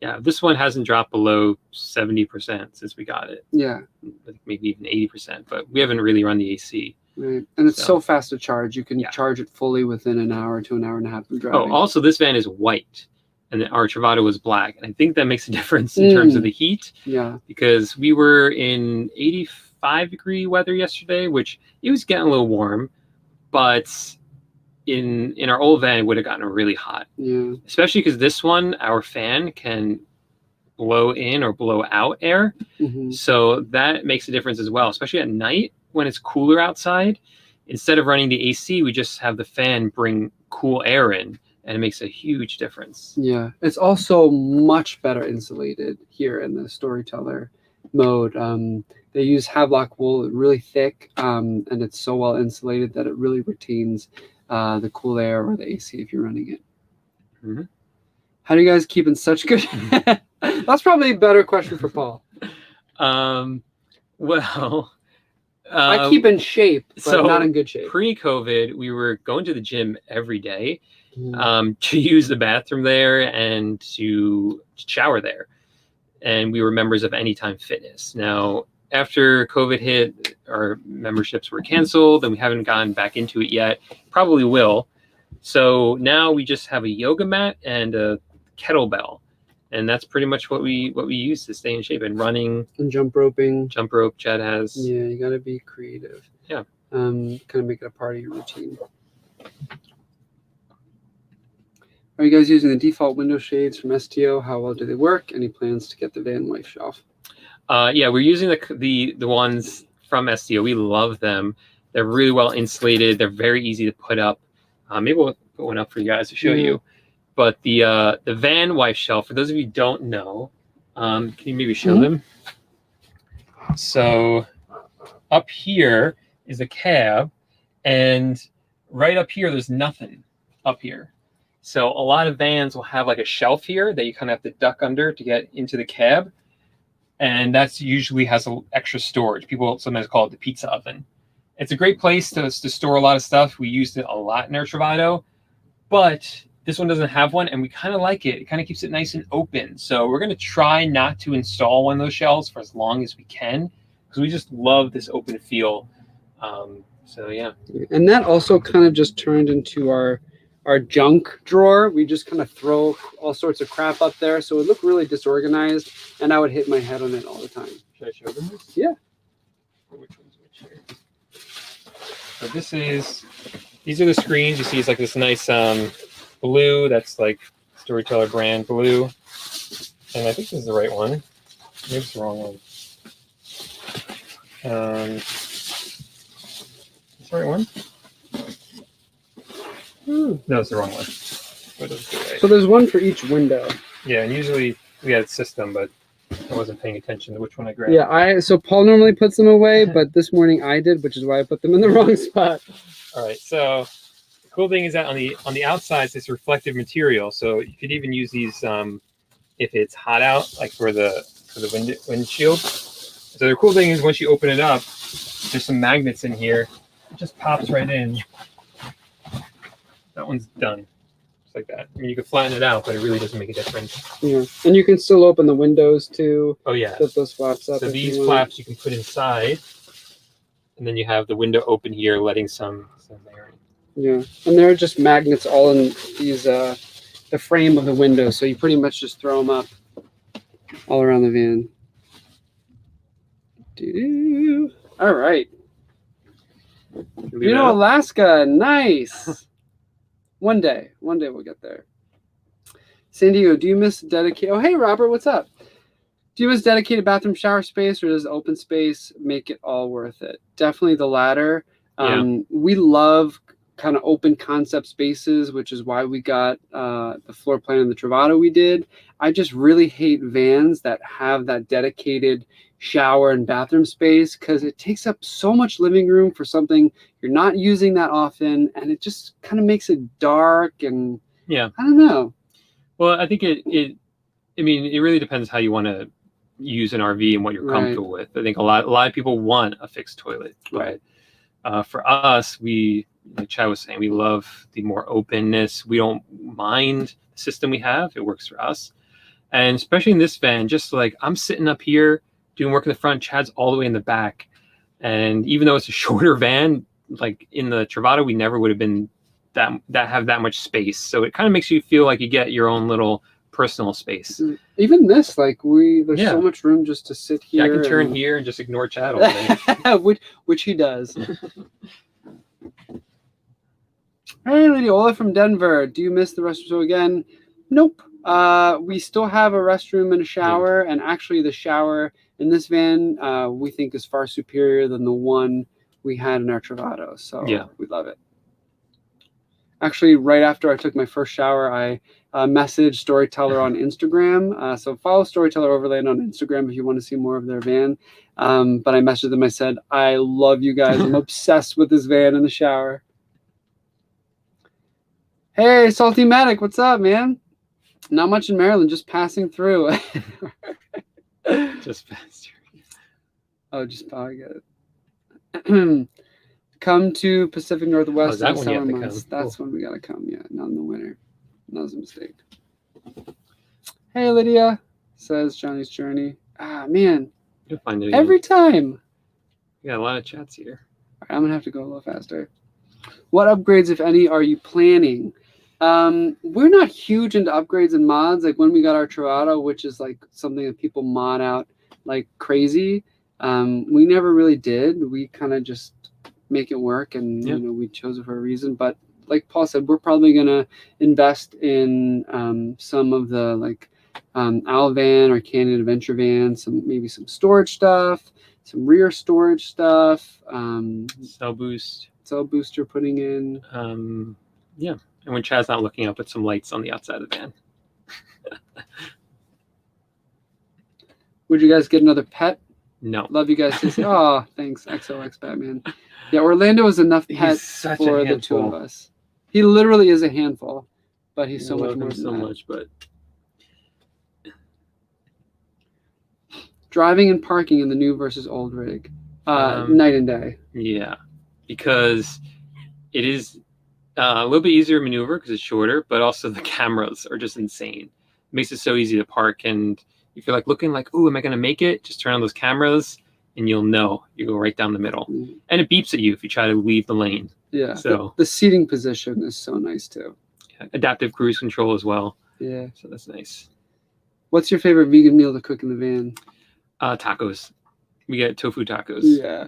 Yeah, this one hasn't dropped below 70% since we got it. Yeah. Maybe even 80%, but we haven't really run the AC. Right. And it's so fast to charge. You can charge it fully within an hour to an hour and a half of driving. Oh, also this van is white and our Travado was black. And I think that makes a difference in terms of the heat. Yeah. Because we were in 85-degree weather yesterday, which it was getting a little warm, but in our old van, it would have gotten really hot. Yeah. Especially because this one, our fan can blow in or blow out air. So that makes a difference as well, especially at night when it's cooler outside. Instead of running the AC, we just have the fan bring cool air in, and it makes a huge difference. Yeah, it's also much better insulated here in the Storyteller mode. They use Havelock wool, really thick, and it's so well insulated that it really retains the cool air or the AC if you're running it. How do you guys keep in such good? That's probably a better question for Paul. Well, I keep in shape, but not in good shape. Pre-COVID, we were going to the gym every day to use the bathroom there and to shower there. And we were members of Anytime Fitness. Now, after COVID hit, our memberships were canceled and we haven't gone back into it yet. Probably will. So now we just have a yoga mat and a kettlebell. And that's pretty much what we use to stay in shape. And running and jump roping. Jump rope, Chad has. Yeah, you got to be creative. Yeah. Kind of make it a part of your routine. Are you guys using the default window shades from STO? How well do they work? Any plans to get the van life shelf? Yeah, we're using the ones from STO. We love them. They're really well insulated. They're very easy to put up. Maybe we'll put one up for you guys to show you. But the van wife shelf, for those of you who don't know, can you maybe show them? So up here is a cab, and right up here, there's nothing up here. So a lot of vans will have like a shelf here that you kind of have to duck under to get into the cab. And that's usually has an extra storage. People sometimes call it the pizza oven. It's a great place to store a lot of stuff. We used it a lot in our Travado, but this one doesn't have one, and we kind of like it. It kind of keeps it nice and open. So we're going to try not to install one of those shelves for as long as we can, because we just love this open feel. So yeah. And that also kind of just turned into our junk drawer. We just kind of throw all sorts of crap up there, so it looked really disorganized, and I would hit my head on it all the time. Should I show them this? Yeah. Which one's which here? So these are the screens. You see it's like this nice blue, that's like Storyteller brand blue. And I think this is the right one. Maybe it's the wrong one. Is the right one? No, it's the wrong one. So there's one for each window. Yeah, and usually we had a system, but I wasn't paying attention to which one I grabbed. Yeah, so Paul normally puts them away, but this morning I did, which is why I put them in the wrong spot. All right, so the cool thing is that on the outside, it's reflective material, so you could even use these if it's hot out, like for the windshield. So the cool thing is once you open it up, there's some magnets in here. It just pops right in. That one's done. Just like that. I mean, you could flatten it out, but it really doesn't make a difference. Yeah, and you can still open the windows too. Oh yeah. Put those flaps up. So these flaps you can put inside, and then you have the window open here, letting some air in. Yeah, and there are just magnets all in these the frame of the window, so you pretty much just throw them up all around the van. All right. Alaska, nice. One day we'll get there. San Diego, do you miss dedicated? Oh, hey, Robert, what's up? Do you miss dedicated bathroom shower space, or does open space make it all worth it? Definitely the latter. We love kind of open concept spaces, which is why we got the floor plan in the Travato we did. I just really hate vans that have that dedicated shower and bathroom space, because it takes up so much living room for something you're not using that often, and it just kind of makes it dark, and Yeah. I don't know. Well, I think it really depends how you want to use an RV and what you're comfortable with. I think a lot of people want a fixed toilet, but for us, like Chad was saying, we love the more openness. We don't mind the system we have. It works for us. And especially in this van, just like I'm sitting up here doing work in the front, Chad's all the way in the back. And even though it's a shorter van, like in the Travato, we never would have been that have that much space. So it kind of makes you feel like you get your own little personal space. Even this, like there's so much room just to sit here. Yeah, I can turn here and just ignore Chad all day. which he does. Hey, Lady Ola from Denver. Do you miss the restroom? So again, nope. We still have a restroom and a shower, and actually the shower in this van we think is far superior than the one we had in our Travato. So we love it. Actually, right after I took my first shower, I messaged Storyteller on Instagram. So follow Storyteller Overland on Instagram if you want to see more of their van. But I messaged them. I said, I love you guys. I'm obsessed with this van in the shower. Hey, Salty Medic, what's up, man? Not much in Maryland, just passing through. Just passed through. Oh, I get it. Come to Pacific Northwest in the summer months. That's when we gotta come. Yeah, not in the winter. That was a mistake. Hey, Lydia, says Johnny's Journey. Ah, man. You'll find it every time. We got a lot of chats here. All right, I'm gonna have to go a little faster. What upgrades, if any, are you planning? We're not huge into upgrades and mods. Like when we got our Travato, which is like something that people mod out like crazy, we never really did. We kind of just make it work, and you know, we chose it for a reason. But like Paul said, we're probably gonna invest in some of the like Owl van or Canyon Adventure van, maybe some storage stuff, some rear storage stuff, cell booster putting in. Yeah. And when Chad's not looking, I'll put some lights on the outside of the van. Would you guys get another pet? No. Love you guys. Oh, thanks, XOX Batman. Yeah, Orlando is enough pet for the two of us. He literally is a handful, but he's so much more than that. But driving and parking in the new versus old rig, night and day. Yeah, because it is a little bit easier to maneuver because it's shorter, but also the cameras are just insane. It makes it so easy to park, and if you're like looking like, "Ooh, am I gonna make it?" Just turn on those cameras, and you'll know you go right down the middle, and it beeps at you if you try to leave the lane. Yeah. So the seating position is so nice too. Yeah, adaptive cruise control as well. Yeah. So that's nice. What's your favorite vegan meal to cook in the van? Tacos. We get tofu tacos. Yeah.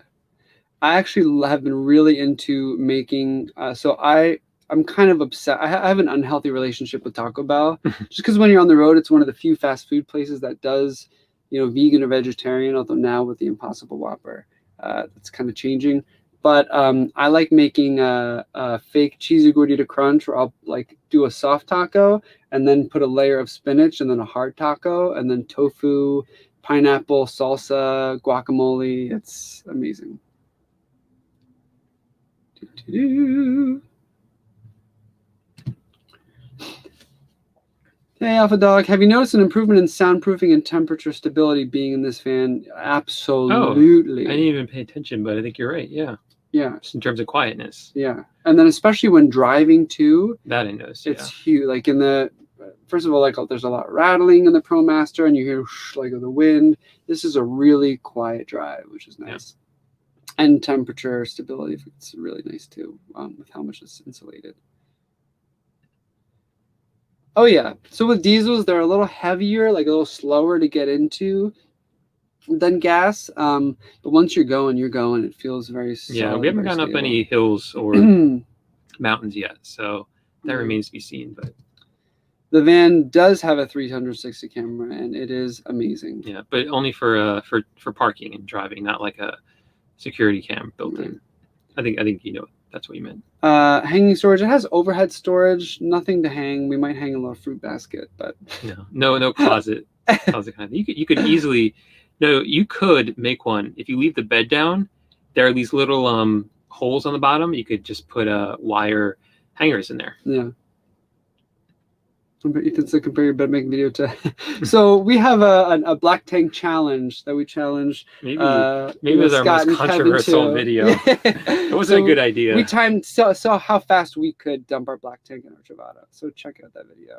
I actually have been really into making, so I'm kind of upset. I have an unhealthy relationship with Taco Bell, just because when you're on the road, it's one of the few fast food places that does, you know, vegan or vegetarian, although now with the Impossible Whopper, that's kind of changing. But I like making a fake cheesy gordita crunch, where I'll like do a soft taco and then put a layer of spinach and then a hard taco and then tofu, pineapple, salsa, guacamole. It's amazing. Hey, Alpha Dog, have you noticed an improvement in soundproofing and temperature stability being in this van? Absolutely. I didn't even pay attention, but I think you're right. Yeah. Yeah. Just in terms of quietness. Yeah. And then especially when driving too. That I noticed. It's huge. Like in the, first of all, like there's a lot of rattling in the ProMaster, and you hear like the wind. This is a really quiet drive, which is nice. Yeah. And temperature stability, it's really nice too, with how much it's insulated. Oh yeah. So with diesels, they're a little heavier, like a little slower to get into than gas. But once you're going, It feels very solid. Yeah, we haven't gone up any hills or mountains yet, so that remains to be seen. But the van does have a 360 camera, and it is amazing. Yeah, but only for parking and driving, not like a security cam built in. I think you know that's what you meant. Hanging storage. It has overhead storage. Nothing to hang. We might hang a little fruit basket, but no closet. Closet kind of thing. You could easily, no, you could make one if you leave the bed down. There are these little holes on the bottom. You could just put wire hangers in there. Yeah. Ethan said compare your bed making video to. So we have a black tank challenge that we challenge. Maybe it was our most controversial video. It wasn't a good idea. We timed saw how fast we could dump our black tank in our Travato. So check out that video.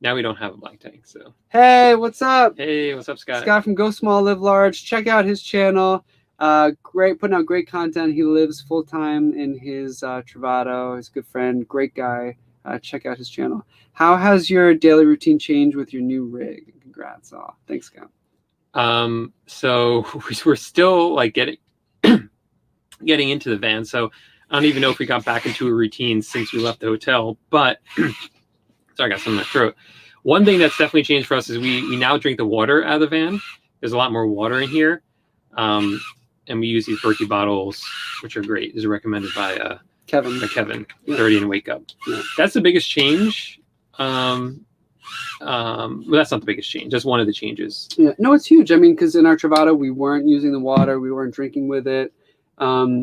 Now we don't have a black tank, so. Hey, what's up? Hey, what's up, Scott? Scott from Go Small Live Large. Check out his channel. Putting out great content. He lives full time in his Travato. He's a good friend, great guy. Check out his channel. How has your daily routine changed with your new rig? Congrats. Oh, thanks, Scott. So we're still like getting into the van. So I don't even know if we got back into a routine since we left the hotel. But sorry, I got something in my throat. One thing that's definitely changed for us is we now drink the water out of the van. There's a lot more water in here, and we use these Berkey bottles, which are great. These are recommended by Kevin, 30 and Wake Up. Yeah. That's the biggest change. Well, that's not the biggest change. That's one of the changes. Yeah, no, it's huge. I mean, because in our Travato, we weren't using the water. We weren't drinking with it.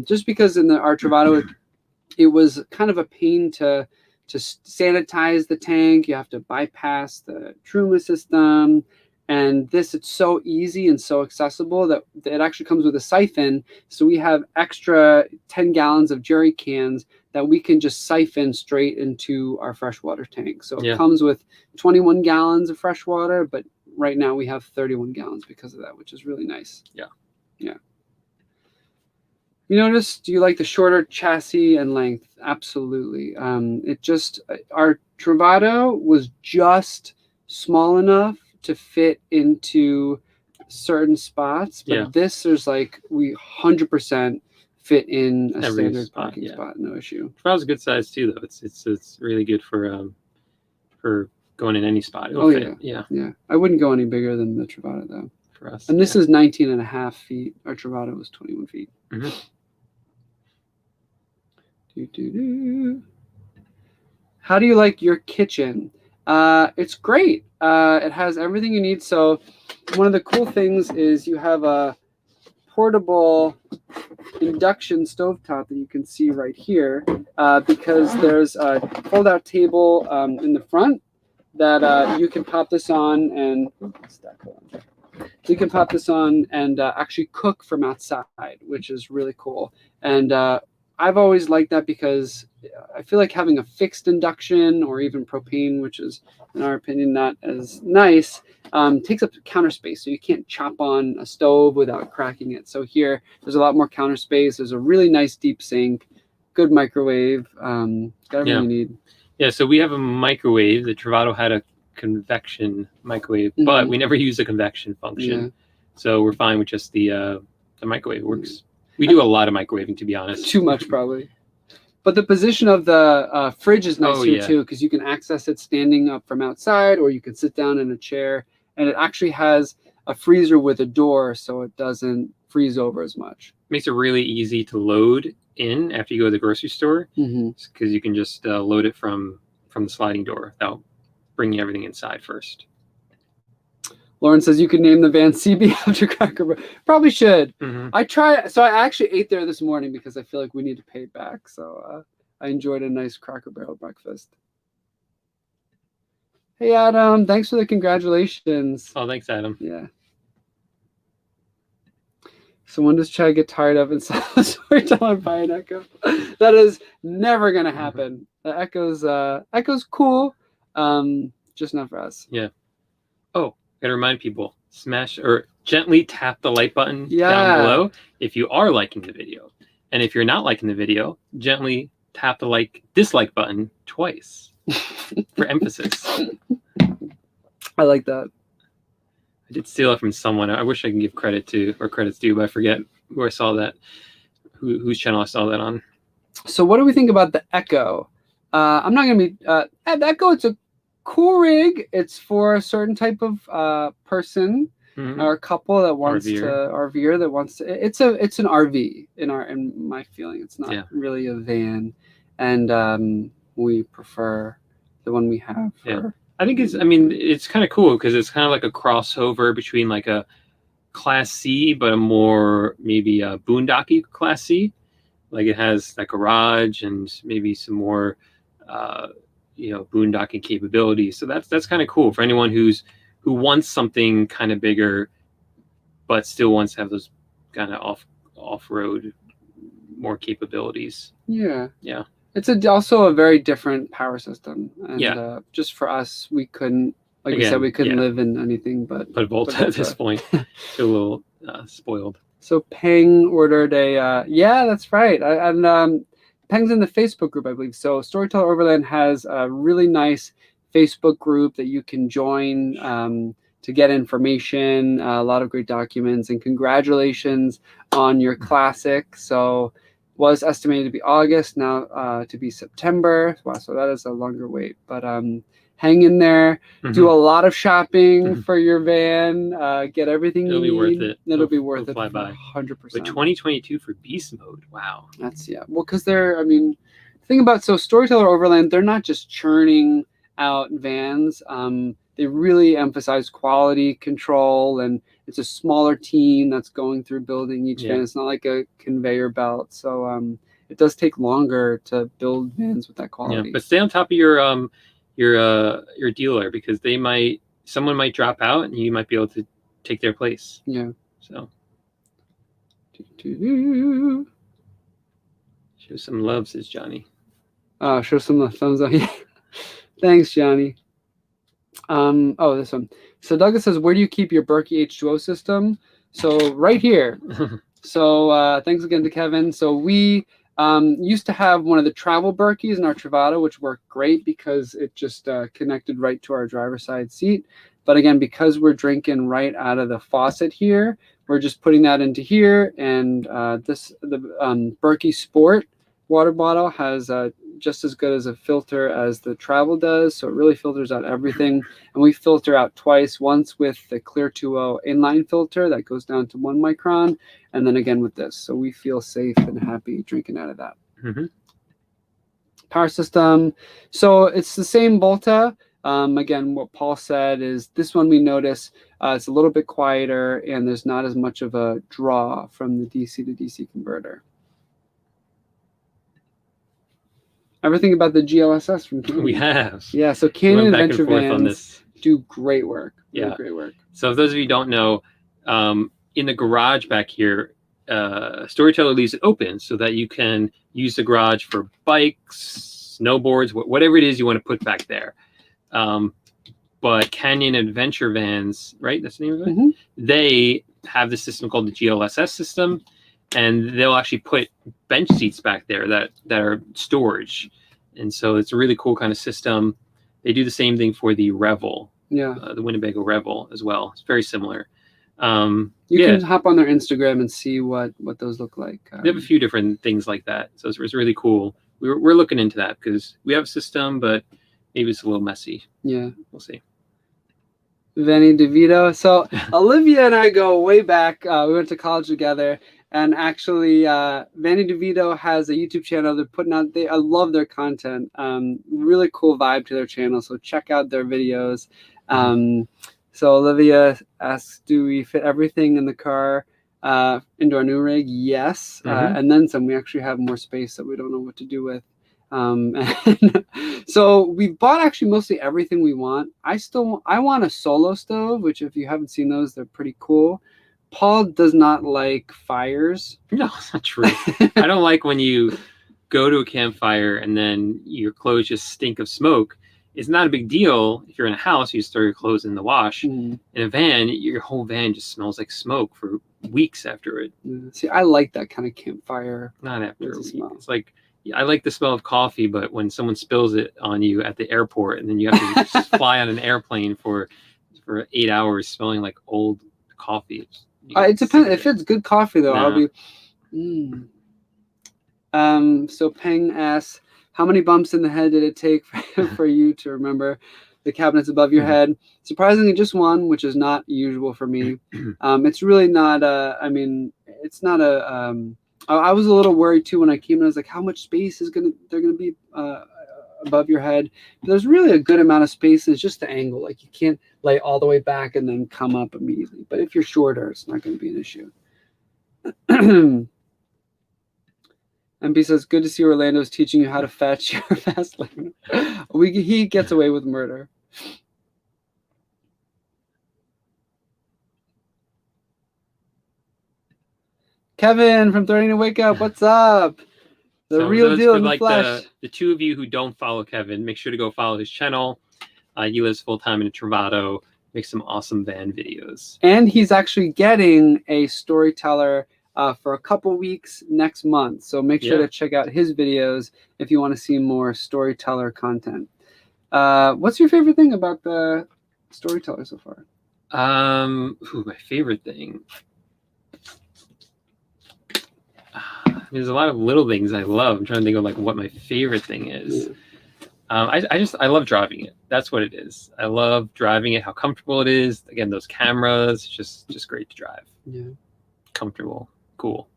Just because in our Travato, it was kind of a pain to sanitize the tank. You have to bypass the Truma system. And this, it's so easy and so accessible that it actually comes with a siphon. So we have extra 10 gallons of jerry cans that we can just siphon straight into our freshwater tank. So it comes with 21 gallons of fresh water, but right now we have 31 gallons because of that, which is really nice. Yeah. Yeah. You notice, do you like the shorter chassis and length? Absolutely. Our Travato was just small enough to fit into certain spots, but this there's like we 100% fit in a standard parking spot, no issue. Travato's a good size too, though. It's really good for going in any spot. It'll fit. Yeah. I wouldn't go any bigger than the Travato though. For us, and this is 19 and a half feet. Our Travato was 21 feet. Mm-hmm. How do you like your kitchen? It's great. It has everything you need. So one of the cool things is you have a portable induction stovetop that you can see right here because there's a fold-out table in the front that you can pop this on and actually cook from outside, which is really cool. And I've always liked that because I feel like having a fixed induction or even propane, which is, in our opinion, not as nice, takes up counter space. So you can't chop on a stove without cracking it. So here, there's a lot more counter space. There's a really nice deep sink, good microwave, got everything you need. Yeah, so we have a microwave. The Travato had a convection microwave, but we never use the convection function. Yeah. So we're fine with just the microwave. It works. We do a lot of microwaving, to be honest. Too much, probably. But the position of the fridge is nice here, too, because you can access it standing up from outside, or you can sit down in a chair. And it actually has a freezer with a door, so it doesn't freeze over as much. Makes it really easy to load in after you go to the grocery store, because you can just load it from the sliding door without bringing everything inside first. Lauren says you could name the van CB after Cracker Barrel. Probably should. I actually ate there this morning because I feel like we need to pay it back. So I enjoyed a nice Cracker Barrel breakfast. Hey, Adam. Thanks for the congratulations. Oh, thanks, Adam. Yeah. So when does Chad get tired of and sell the Storyteller by an Echo? That is never going to happen. The Echo's cool, just not for us. Yeah. Oh. Gotta remind people, smash or gently tap the like button down below if you are liking the video. And if you're not liking the video, gently tap the dislike button twice for emphasis. I like that. I did steal it from someone. I wish I can give credit to, or credit's due, but I forget where I saw that, whose channel I saw that on. So what do we think about the Echo? I'm not going to be, the Echo, it's a cool rig. It's for a certain type of person. Mhm. or a couple that wants RVer. to RVer that wants to. It's an RV in my feeling. It's not Yeah. really a van, and we prefer the one we have. For, I think it's. I mean, it's kind of cool because it's kind of like a crossover between like a Class C, but a more maybe a boondocky Class C. Like it has that garage and maybe some more, boondocking capabilities. So that's kind of cool for anyone who wants something kind of bigger, but still wants to have those kind of off road more capabilities. Yeah. Yeah. It's also a very different power system, and Yeah. just for us, we couldn't. Like we Again, said, we couldn't yeah. live in anything but Volta at this point. Feel a little spoiled. So Peng ordered a yeah, that's right. And Peng's in the Facebook group, I believe. So Storyteller Overland has a really nice Facebook group that you can join to get information, a lot of great documents, and congratulations on your classic. So was estimated to be August, now to be September. Wow, so that is a longer wait. But hang in there, do a lot of shopping for your van, get everything It'll you be need. worth it. It'll be worth it fly for by. 100%. But 2022 for beast mode, wow. That's well, because they're. I mean, think about Storyteller Overland. They're not just churning out vans. They really emphasize quality control, and it's a smaller team that's going through building each van. It's not like a conveyor belt, so it does take longer to build vans with that quality. Yeah, but stay on top of your dealer, because someone might drop out and you might be able to take their place. Yeah. So show some love, says Johnny. Show some thumbs up. Thanks, Johnny. This one. So Douglas says, where do you keep your Berkey H2O system? So right here. So thanks again to Kevin. So we used to have one of the travel Berkeys in our Travato, which worked great because it just connected right to our driver's side seat. But again, because we're drinking right out of the faucet here, we're just putting that into here. And the Berkey Sport water bottle has just as good as a filter as the travel does, so it really filters out everything. And we filter out twice, once with the Clear 2.0 inline filter that goes down to 1 micron, and then again with this. So we feel safe and happy drinking out of that. Power system, so it's the same Volta. Again, what Paul said is this one we notice it's a little bit quieter and there's not as much of a draw from the DC to DC converter. Everything about the GLSS from Canyon. We have. Yeah, so Canyon Adventure Vans do great work. Yeah. Great work. So if those of you who don't know, in the garage back here, Storyteller leaves it open so that you can use the garage for bikes, snowboards, whatever it is you want to put back there. But Canyon Adventure Vans, right? That's the name of it? They have this system called the GLSS system, and they'll actually put bench seats back there that are storage. And so it's a really cool kind of system. They do the same thing for the Revel, the Winnebago Revel as well. It's very similar. You can hop on their Instagram and see what those look like. They have a few different things like that. So it's really cool. We're looking into that because we have a system, but maybe it's a little messy. Yeah. We'll see. Vanny DeVito. So Olivia and I go way back. We went to college together. And actually, Vanny DeVito has a YouTube channel they're putting out. I love their content. Really cool vibe to their channel. So check out their videos. So Olivia asks, do we fit everything in the car into our new rig? Yes. And then some. We actually have more space that we don't know what to do with. So we bought actually mostly everything we want. I want a solo stove, which if you haven't seen those, they're pretty cool. Paul does not like fires. No, it's not true. I don't like when you go to a campfire and then your clothes just stink of smoke. It's not a big deal if you're in a house, you just throw your clothes in the wash. In a van, your whole van just smells like smoke for weeks after it. See, I like that kind of campfire. Not after a week. It's like, I like the smell of coffee, but when someone spills it on you at the airport and then you have to fly on an airplane for 8 hours smelling like old coffee. It depends. If it's good coffee, though, I'll be. So Peng asks, how many bumps in the head did it take for you to remember the cabinets above your head. Surprisingly, just one, which is not usual for me. It's really not I mean, it's not a I was a little worried too when I came in. I was like, how much space is they're gonna be above your head? But there's really a good amount of space. It's just the angle. Like you can't lay all the way back and then come up immediately. But if you're shorter, it's not going to be an issue. MB says, good to see Orlando's teaching you how to fetch your fast lane. He gets away with murder. Kevin from Threatening to Wake Up, what's up? The real deal in the flesh. The two of you who don't follow Kevin, make sure to go follow his channel. He lives full-time in Travado, makes some awesome van videos. And he's actually getting a storyteller for a couple weeks next month. So make sure to check out his videos if you want to see more storyteller content. What's your favorite thing about the storyteller so far? My favorite thing. There's a lot of little things I love. I'm trying to think of like what my favorite thing is. I love driving it. That's what it is. I love driving it, how comfortable it is. Again, those cameras, just great to drive. Yeah. Comfortable, cool.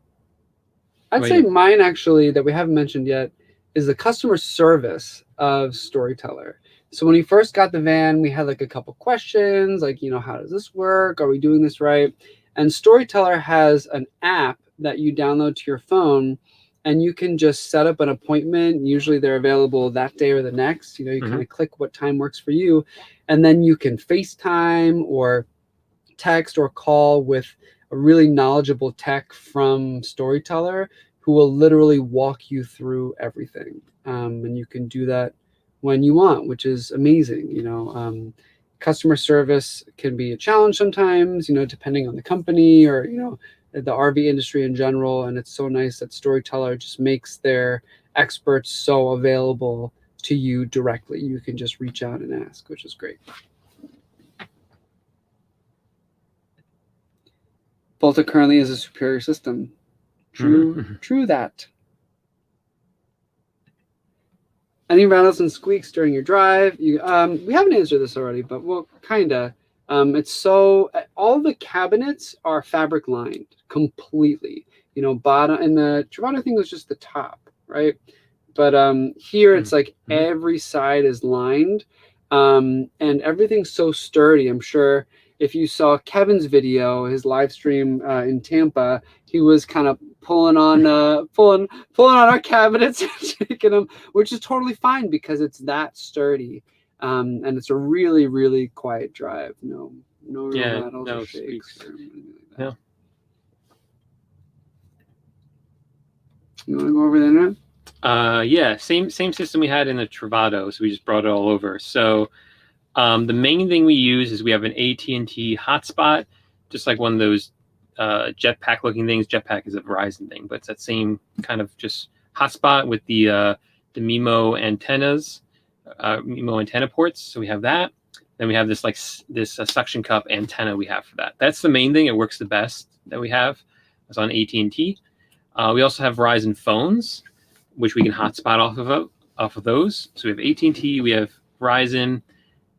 I'd say mine actually that we haven't mentioned yet is the customer service of Storyteller. So when we first got the van, we had like a couple questions, like, how does this work? Are we doing this right? And Storyteller has an app that you download to your phone, and you can just set up an appointment. Usually they're available that day or the next. You kind of click what time works for you, and then you can FaceTime or text or call with a really knowledgeable tech from Storyteller who will literally walk you through everything. And you can do that when you want, which is amazing. Customer service can be a challenge sometimes, depending on the company or, the RV industry in general. And it's so nice that Storyteller just makes their experts so available to you directly. You can just reach out and ask, which is great. Volta currently is a superior system. True that. Any rattles and squeaks during your drive? We haven't answered this already, but well, kinda. It's so all the cabinets are fabric lined completely. Bottom, and the Travado thing was just the top, right? But here it's like every side is lined, and everything's so sturdy. I'm sure if you saw Kevin's video, his live stream in Tampa, he was kind of pulling on our cabinets and shaking them, which is totally fine because it's that sturdy. And it's a really, really quiet drive. No rattles or shakes or anything like that. You want to go over the internet? Same system we had in the Travado, so we just brought it all over. So the main thing we use is we have an AT&T hotspot, just like one of those jetpack looking things. Jetpack is a Verizon thing, but it's that same kind of just hotspot with the MIMO antennas. MIMO antenna ports, so we have that. Then we have this suction cup antenna we have for that. That's the main thing. It works the best that we have. It's on AT&T. We also have Verizon phones, which we can hotspot off of those. So we have AT&T, we have Verizon,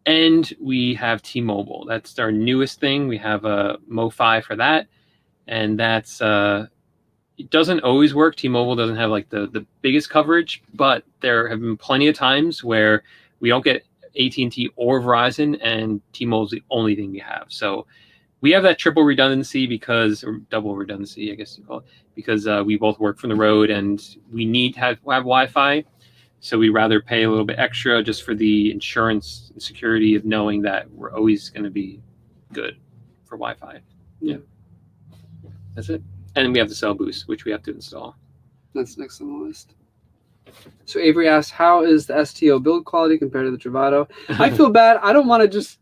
and we have T-Mobile. That's our newest thing. We have a MoFi for that, and that's it doesn't always work. T-Mobile doesn't have like the biggest coverage, but there have been plenty of times where we don't get AT&T or Verizon, and T-Mobile's the only thing we have. So we have that triple redundancy or double redundancy, I guess you call it, because we both work from the road and we need to have Wi-Fi. So we rather pay a little bit extra just for the insurance and security of knowing that we're always going to be good for Wi-Fi. Yeah. That's it. And we have the cell boost, which we have to install. That's next on the list. So Avery asks, how is the STO build quality compared to the Travado? I feel bad. I don't want this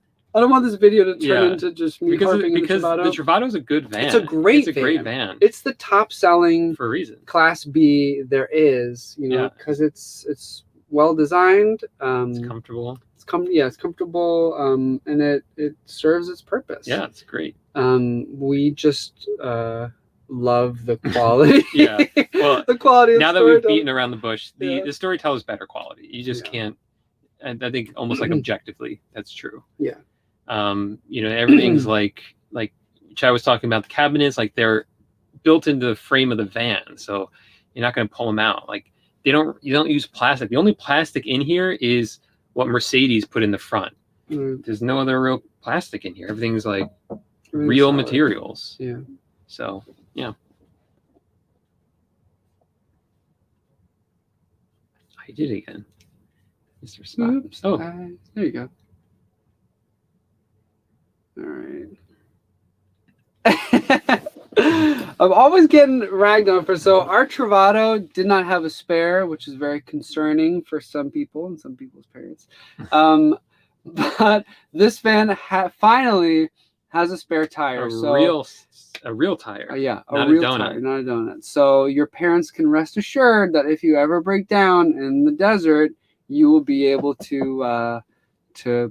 video to turn into just me harping on the Travado. The Travado is a good van. It's a great van. It's the top selling for a reason Class B there is, because it's well designed. It's comfortable. It's comfortable, and it serves its purpose. Yeah, it's great. We just love the quality. Well, the quality. Now that we've beaten around the bush, the Storyteller is better quality. You just can't. I think almost like objectively, that's true. Yeah. You know, everything's like Chad was talking about, the cabinets, like they're built into the frame of the van, so you're not going to pull them out. Like you don't use plastic. The only plastic in here is what Mercedes put in the front. There's no other real plastic in here. Everything's like real solid materials. Yeah. So yeah. I did it again, Mr. Spot. Oops. Oh, there you go. All right. I'm always getting ragged on for, so our Travato did not have a spare, which is very concerning for some people and some people's parents. But this van finally has a spare tire. A real tire. Yeah, not a real donut. tire, not a donut. So your parents can rest assured that if you ever break down in the desert, you will be able to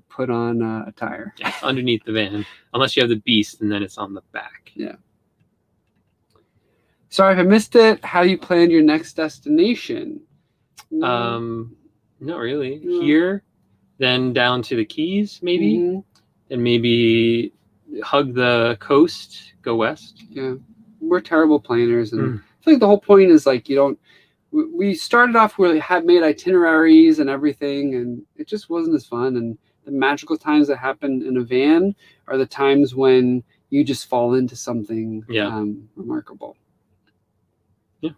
put on a tire. Yeah, underneath the van, unless you have the Beast, and then it's on the back. Yeah. Sorry if I missed it. How you planned your next destination? Not really. No. Here, then down to the Keys, maybe, and maybe hug the coast, go west. Yeah, we're terrible planners, and I feel like the whole point is like you don't. We started off where we had made itineraries and everything, and it just wasn't as fun. And the magical times that happen in a van are the times when you just fall into something remarkable. Yeah.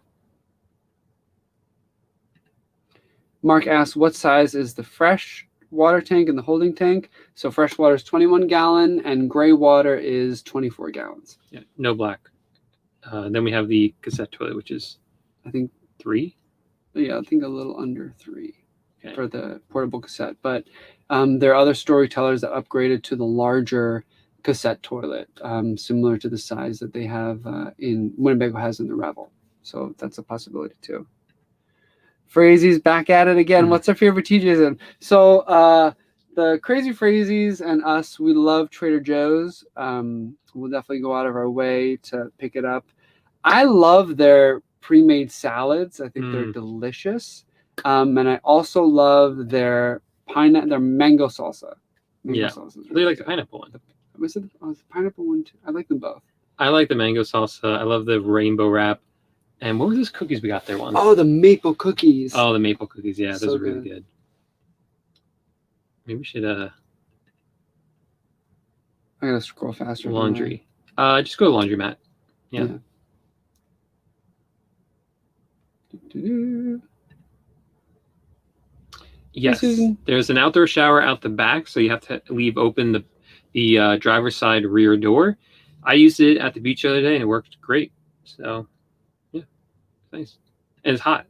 Mark asks, what size is the fresh water tank and the holding tank? So fresh water is 21 gallon and gray water is 24 gallons. Yeah, no black. Then we have the cassette toilet, which is, I think, 3. Yeah, I think a little under 3 okay. for the portable cassette. But there are other storytellers that upgraded to the larger cassette toilet, similar to the size that they have in Winnebago has in the Revel. So that's a possibility too. Phrases back at it again. What's our favorite TJism? So the Crazy Phrases and us, we love Trader Joe's. We'll definitely go out of our way to pick it up. I love their pre-made salads. I think they're delicious. And I also love their mango salsa. Salsa is really like the pineapple one. Was it the pineapple one too? I like them both. I like the mango salsa. I love the rainbow wrap. And what were those cookies we got there once? Oh, the maple cookies. Oh, the maple cookies. Yeah, So those are really good. Maybe we should I gotta scroll faster. Laundry. Just go to laundromat. Yeah. Yes, there's an outdoor shower out the back, so you have to leave open the driver's side rear door. I used it at the beach the other day, and it worked great. So, yeah, nice. And it's hot.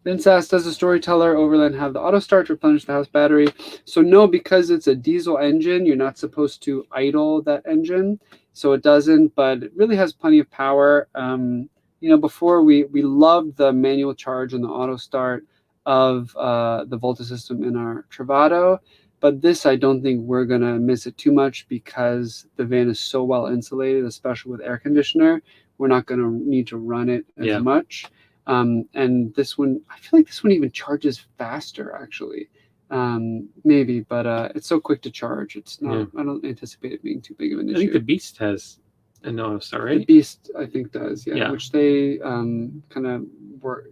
Vince asks, does the Storyteller Overland have the auto start to replenish the house battery? So no, because it's a diesel engine, you're not supposed to idle that engine. So it doesn't, but it really has plenty of power. You know, before we loved the manual charge and the auto start of the Volta system in our Travato, but this, I don't think we're going to miss it too much because the van is so well insulated, especially with air conditioner. We're not going to need to run it as much. And this one, I feel like this one even charges faster, actually. Maybe, but it's so quick to charge. It's not. I don't anticipate it being too big of an issue. I think the Beast has an auto start, right? The Beast, I think, does. Yeah. Which they kind of were,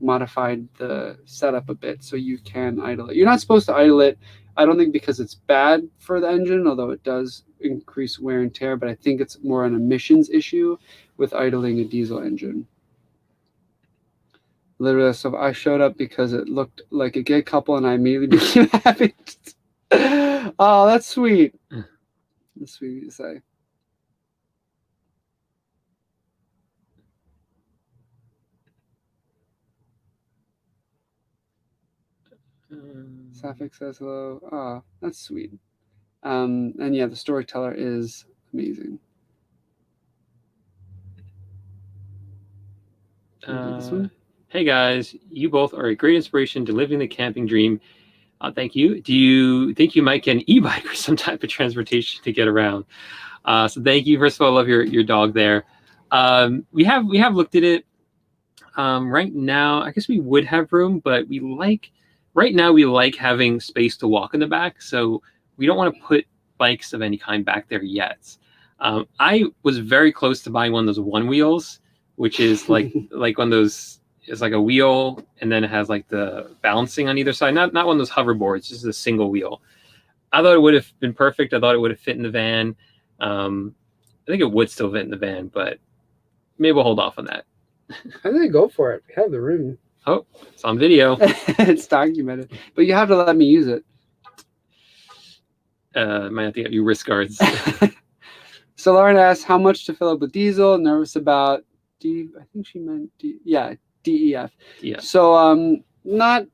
modified the setup a bit so you can idle it. You're not supposed to idle it. I don't think because it's bad for the engine, although it does increase wear and tear. But I think it's more an emissions issue with idling a diesel engine. Literally, so I showed up because it looked like a gay couple, and I immediately became happy. Oh, that's sweet. That's sweet to say. Safik says hello. Oh, that's sweet. And yeah, the Storyteller is amazing. This one? Hey guys, you both are a great inspiration to living the camping dream. Thank you. Do you think you might get an e-bike or some type of transportation to get around? So thank you. First of all, I love your dog there. We have looked at it. Right now, I guess we would have room, but we like right now we like having space to walk in the back, so we don't want to put bikes of any kind back there yet. I was very close to buying one of those one wheels, which is like one of those. It's like a wheel, and then it has like the balancing on either side. Not one of those hoverboards, just a single wheel. I thought it would have been perfect. I thought it would have fit in the van. I think it would still fit in the van, but maybe we'll hold off on that. I think go for it. We have the room. Oh, it's on video. It's documented, but you have to let me use it. Might have to get you wrist guards. So Lauren asked how much to fill up with diesel. Nervous about I think she meant DEF. Yeah. So not.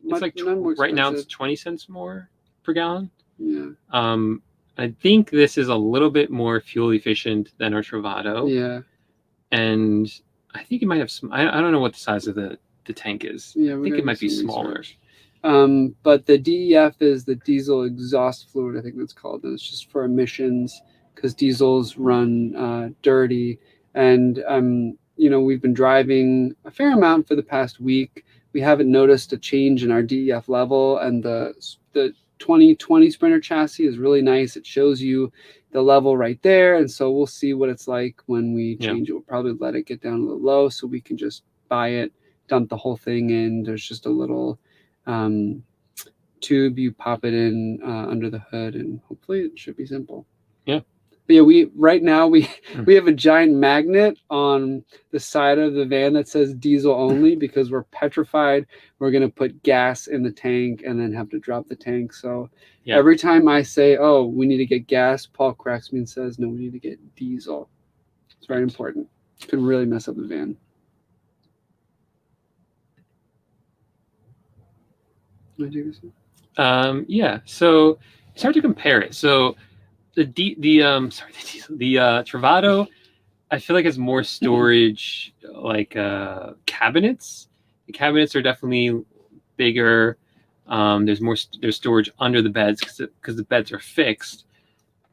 It's like right now it's 20 cents more per gallon. Yeah. I think this is a little bit more fuel efficient than our Travado. Yeah. And I think it might have some. I don't know what the size of the tank is. Yeah. I think it might be smaller. But the DEF is the diesel exhaust fluid. I think that's called. And it's just for emissions because diesels run dirty. And we've been driving a fair amount for the past week. We haven't noticed a change in our DEF level, and the 2020 Sprinter chassis is really nice. It shows you the level right there, and so we'll see what it's like when we change it. We'll probably let it get down a little low so we can just buy it, dump the whole thing in. There's just a little tube. You pop it in under the hood, and hopefully it should be simple. Yeah. But yeah, we have a giant magnet on the side of the van that says diesel only because we're petrified we're going to put gas in the tank and then have to drop the tank. So every time I say, oh, we need to get gas, Paul corrects me and says, no, we need to get diesel. It's very important. It could really mess up the van. Yeah, so it's hard to compare it. So the Travado, I feel like has more storage, like cabinets. The cabinets are definitely bigger. There's storage under the beds because the beds are fixed.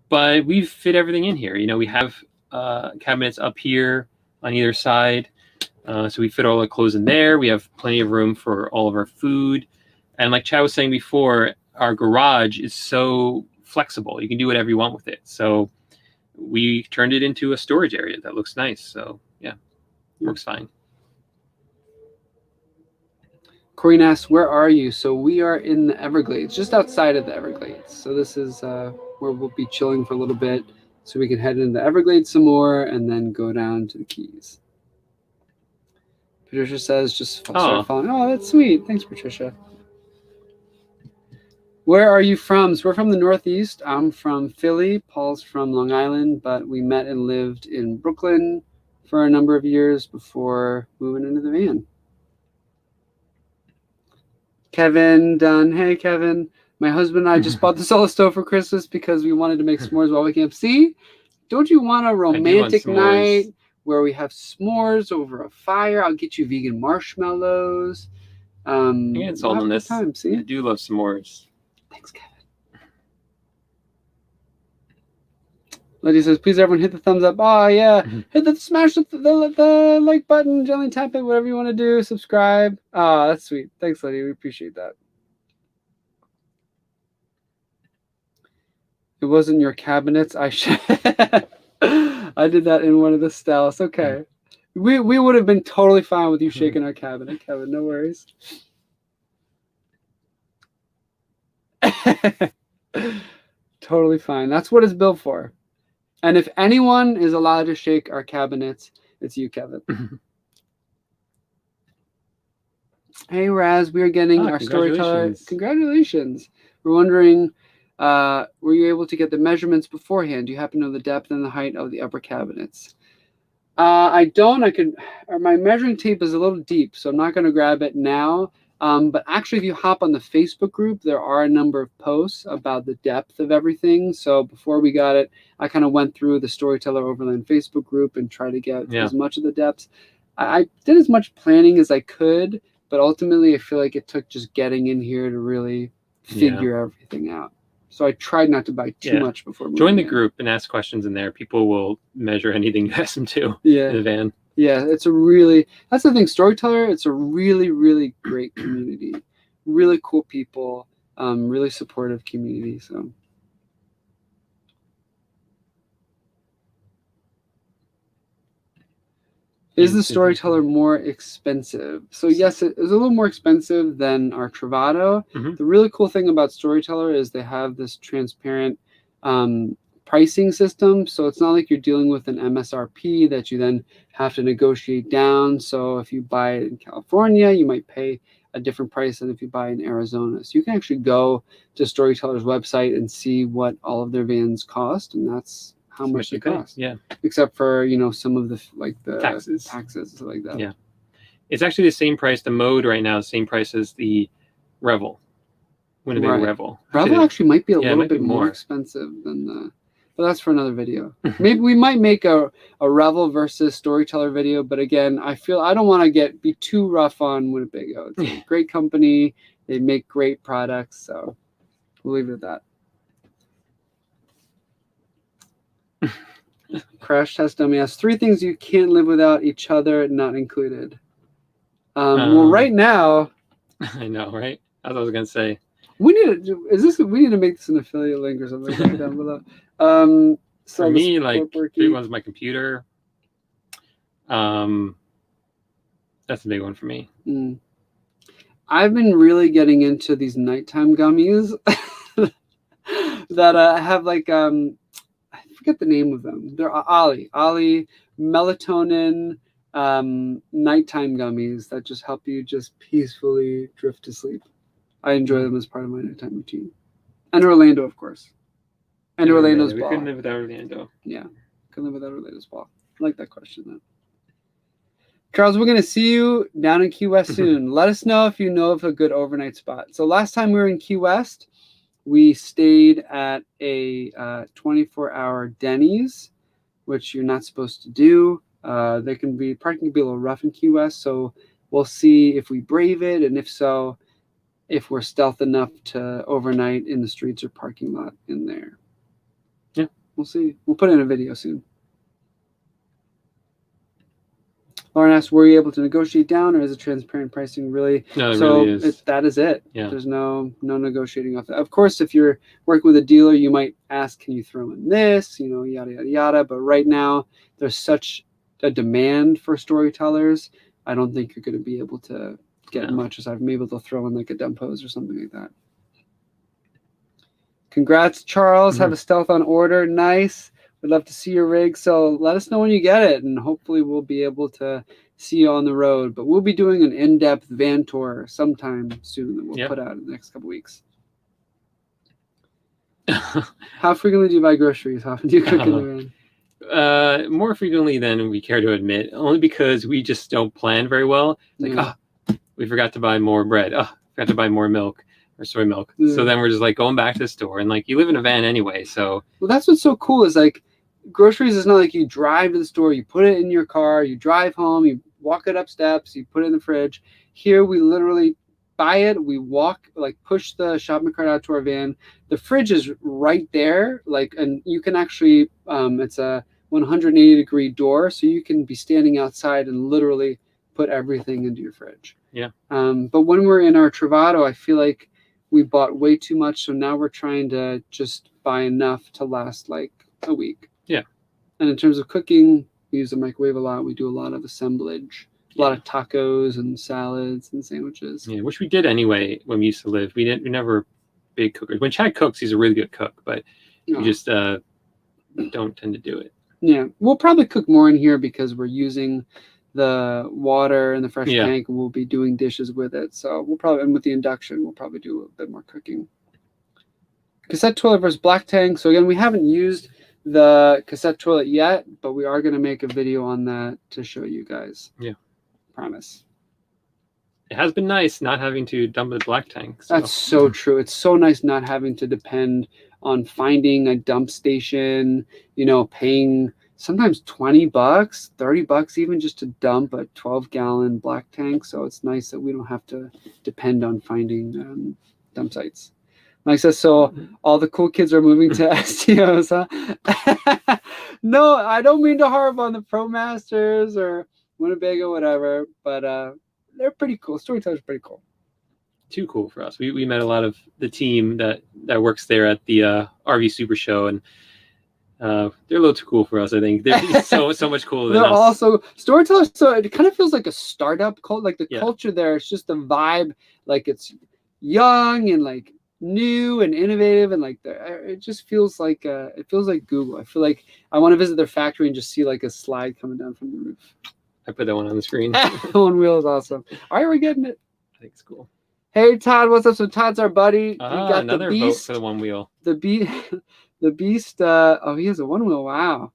But we've fit everything in here. We have cabinets up here on either side, so we fit all our clothes in there. We have plenty of room for all of our food, and like Chad was saying before, our garage is so flexible. You can do whatever you want with it. So we turned it into a storage area that looks nice. So yeah, works fine. Corey asks, where are you? So we are in the Everglades, just outside of the Everglades. So this is where we'll be chilling for a little bit so we can head into the Everglades some more and then go down to the Keys. Patricia says, just start following. Oh, that's sweet. Thanks, Patricia. Where are you from? So we're from the Northeast. I'm from Philly. Paul's from Long Island, but we met and lived in Brooklyn for a number of years before moving into the van. Kevin Dunn. Hey, Kevin. My husband and I just bought the solo stove for Christmas because we wanted to make s'mores while waking up. See? Don't you want a romantic night where we have s'mores over a fire? I'll get you vegan marshmallows. Yeah, it's all on this. See? I do love s'mores. Thanks, Kevin. Lydia says, please everyone hit the thumbs up. Oh, yeah. Smash the like button, gently tap it, whatever you want to do. Subscribe. Oh, that's sweet. Thanks, Lydia. We appreciate that. It wasn't your cabinets. I did that in one of the styles. Okay. We would have been totally fine with you shaking our cabinet, Kevin. No worries. Totally fine. That's what it's built for. And if anyone is allowed to shake our cabinets, it's you, Kevin. Hey, Raz, we are getting our Storyteller. Congratulations. We're wondering, were you able to get the measurements beforehand? Do you happen to know the depth and the height of the upper cabinets? I don't. My measuring tape is a little deep, so I'm not going to grab it now. But actually, if you hop on the Facebook group, there are a number of posts about the depth of everything. So before we got it, I kind of went through the Storyteller Overland Facebook group and tried to get as much of the depths. I did as much planning as I could, but ultimately I feel like it took just getting in here to really figure everything out. So I tried not to buy too much before moving Join the group and ask questions in there. People will measure anything you ask them to in the van. Yeah, that's the thing. Storyteller, it's a really, really great community. really cool people, really supportive community. So. Is the Storyteller more expensive? So yes, it is a little more expensive than our Travado. The really cool thing about Storyteller is they have this transparent pricing system. So it's not like you're dealing with an MSRP that you then have to negotiate down. So if you buy it in California, you might pay a different price than if you buy in Arizona. So you can actually go to Storyteller's website and see what all of their vans cost, and that's how much they cost. Yeah. Except for, you know, some of the the taxes and stuff like that. Yeah. It's actually the same price. The mode right now is the same price as the Revel. Winnebago Revel. Revel actually might be a little bit more expensive than the, but that's for another video. Maybe we might make a Revel versus Storyteller video, but again, I don't want to be too rough on Winnebago. It's a great company. They make great products, so we'll leave it at that. Crash Test Dummy asks 3 things you can't live without, each other not included. Well, right now, I know, right? I was gonna say we need to make this an affiliate link or something like down below. So for me, like big one's my computer. That's a big one for me. I've been really getting into these nighttime gummies that have like I forget the name of them. They're Ollie melatonin nighttime gummies that just help you just peacefully drift to sleep. I enjoy them as part of my nighttime routine. And Orlando, of course. And Orlando's ball. We couldn't live without Orlando. Yeah, couldn't live without Orlando's ball. I like that question though. Charles, we're going to see you down in Key West soon. Let us know if you know of a good overnight spot. So last time we were in Key West, we stayed at a 24-hour Denny's, which you're not supposed to do. Parking can be a little rough in Key West, so we'll see if we brave it, and if so, if we're stealth enough to overnight in the streets or parking lot in there. Yeah, we'll see. We'll put in a video soon. Lauren asked, were you able to negotiate down, or is it transparent pricing really? No, it really is. That is it. Yeah. There's no negotiating off that. Of course, if you're working with a dealer, you might ask, can you throw in this, you know, yada, yada, yada. But right now, there's such a demand for storytellers. I don't think you're going to be able to get much as I'm able to throw in like a dumb pose or something like that. Congrats, Charles. Have a stealth on order. Nice. We'd love to see your rig, so let us know when you get it, and hopefully we'll be able to see you on the road. But we'll be doing an in-depth van tour sometime soon that we'll put out in the next couple weeks. How frequently do you buy groceries? How often do you cook in the van? More frequently than we care to admit, only because we just don't plan very well. Like, we forgot to buy more bread. Forgot to buy more milk or soy milk. So then we're just like going back to the store, and like you live in a van anyway, so. Well, that's what's so cool is like groceries is not like you drive to the store, you put it in your car, you drive home, you walk it up steps, you put it in the fridge. Here we literally buy it, we walk, like push the shopping cart out to our van. The fridge is right there, like, and you can actually, it's a 180-degree door, so you can be standing outside and literally put everything into your fridge. Yeah. But when we're in our Travado, I feel like we bought way too much, so now we're trying to just buy enough to last like a week. Yeah. And in terms of cooking, we use the microwave a lot. We do a lot of assemblage, a lot of tacos and salads and sandwiches. Yeah, which we did anyway when we used to live. We never big cookers. When Chad cooks, he's a really good cook, but we just don't tend to do it. Yeah, we'll probably cook more in here because we're using the water in the fresh tank, and we'll be doing dishes with it. So we'll probably, and with the induction, we'll probably do a little bit more cooking. Cassette toilet versus black tank. So again, we haven't used the cassette toilet yet, but we are going to make a video on that to show you guys. Yeah. Promise. It has been nice not having to dump the black tank. So. That's so true. It's so nice not having to depend on finding a dump station, you know, paying sometimes $20, $30 even just to dump a 12-gallon black tank. So it's nice that we don't have to depend on finding dump sites. Like says, so all the cool kids are moving to STOs, huh? No, I don't mean to harp on the ProMasters or Winnebago, whatever, but they're pretty cool. Storyteller's pretty cool. too cool for us. We met a lot of the team that works there at the RV Super Show, and they're a little too cool for us. I think they're so much cooler than They're us. also storytellers. So it kind of feels like a startup cult. Like the Yeah. culture there, it's just the vibe. Like it's young and like new and innovative, and like it just feels like Google. I feel like I want to visit their factory and just see like a slide coming down from the roof. I put that one on the screen. One wheel is awesome. All right, we're getting it. I think it's cool. Hey Todd, what's up? So Todd's our buddy. We got Another the beast vote for the one wheel. The beast. Oh, he has a one wheel. Wow.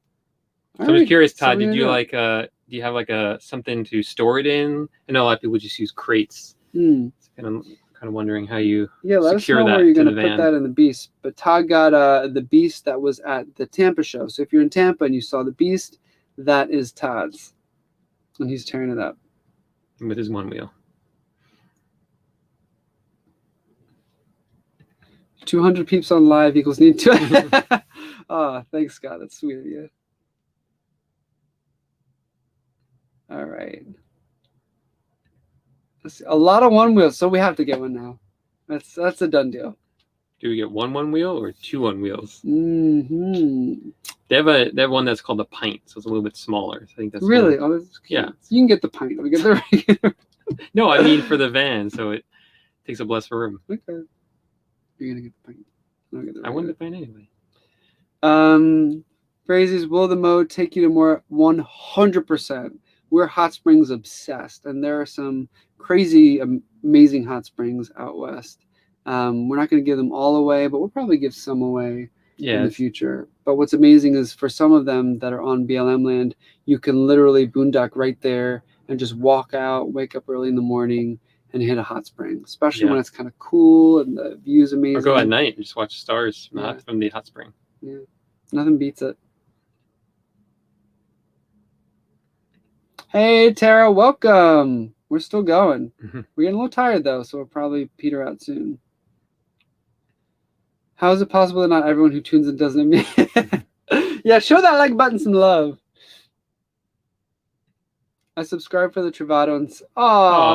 So I'm curious, Todd. Did you like? Do you have like something to store it in? I know a lot of people just use crates. Kind of wondering how you let us know where you're going to put that in the beast. But Todd got the beast that was at the Tampa show. So if you're in Tampa and you saw the beast, that is Todd's, and he's tearing it up with his one wheel. 200 peeps on live equals need to. Oh, thanks, Scott. That's sweet of you. All right. A lot of one wheels, so we have to get one now. That's a done deal. Do we get one wheel or two one wheels? Mm-hmm. They have one that's called the pint, so it's a little bit smaller. So I think that's really. Oh, that's cute. Yeah. So you can get the pint. We get the regular. No, I mean for the van, so it takes up less room. Okay. You're gonna get the pint. I wanted the pint anyway. Phrases, will the mode take you to more? 100%. We're hot springs obsessed, and there are some crazy, amazing hot springs out west. We're not going to give them all away, but we'll probably give some away in the future. But what's amazing is for some of them that are on BLM land, you can literally boondock right there and just walk out, wake up early in the morning, and hit a hot spring, especially when it's kind of cool and the view's amazing. Or go at night and just watch stars from the hot spring. Yeah, nothing beats it. Hey, Tara, welcome. We're still going. We're getting a little tired, though, so we'll probably peter out soon. How is it possible that not everyone who tunes in doesn't admit? Yeah, show that like button some love. I subscribe for the Travado. And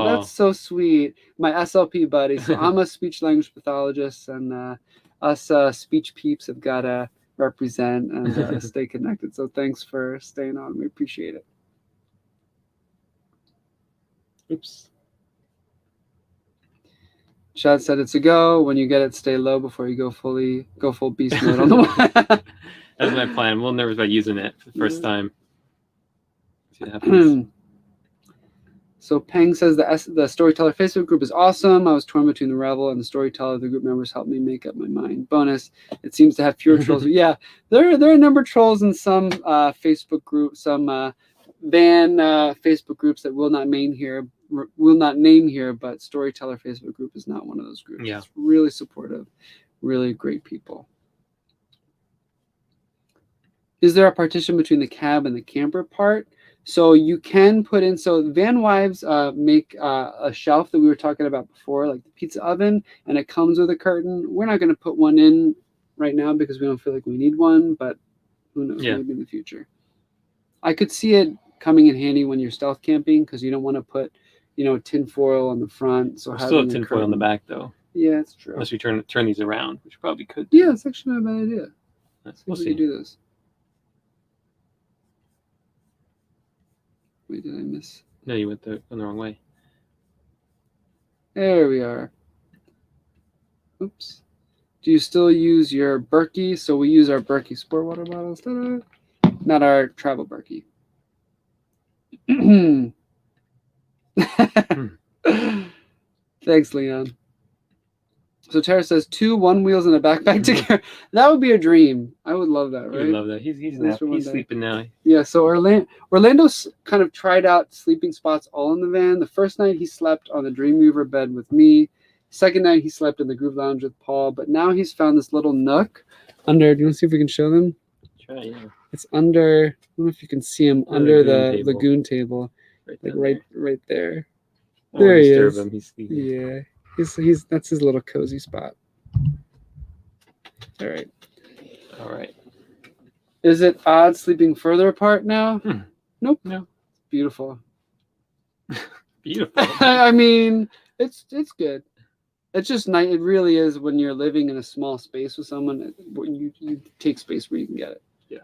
that's so sweet. My SLP buddy. So I'm a speech language pathologist, and us speech peeps have got to represent and stay connected. So thanks for staying on. We appreciate it. Oops. Chad said it's a go. When you get it, stay low before you go full beast mode on the one. That's my plan. I'm a little nervous about using it for the first time. See what happens. So Peng says the Storyteller Facebook group is awesome. I was torn between the Revel and the Storyteller. The group members helped me make up my mind. Bonus, it seems to have fewer trolls. Yeah, there are a number of trolls in some Facebook groups, some van Facebook groups that will not name here, but Storyteller Facebook group is not one of those groups. Yeah. It's really supportive, really great people. Is there a partition between the cab and the camper part? So you can put in, so van wives make a shelf that we were talking about before, like the pizza oven, and it comes with a curtain. We're not going to put one in right now because we don't feel like we need one, but who knows, maybe in the future. I could see it coming in handy when you're stealth camping because you don't want to put, tin foil on the front. So still have tin foil on the back though. Yeah, it's true. Unless we turn these around, which probably could. Yeah, it's actually not a bad idea. We'll see. We do this. Wait, did I miss? No, you went on the wrong way. There we are. Oops. Do you still use your Berkey? So we use our Berkey sport water bottles. Ta-da. Not our travel Berkey. Thanks, Leon. So Tara says 2 one wheels and a backpack together. That would be a dream. I would love that, right? I would love that. He's sleeping now. Yeah, so Orlando's kind of tried out sleeping spots all in the van. The first night he slept on the Dreamweaver bed with me. Second night he slept in the Groove Lounge with Paul. But now he's found this little nook under. Do you want to see if we can show them? Try, yeah. It's under. I don't know if you can see him under the lagoon table, right there. There he is. Him. He's sleeping. Yeah. He's that's his little cozy spot. All right. Is it odd sleeping further apart now? Nope. No. Beautiful. Beautiful. I mean, it's good. It's just nice. It really is when you're living in a small space with someone. You take space where you can get it. Yeah.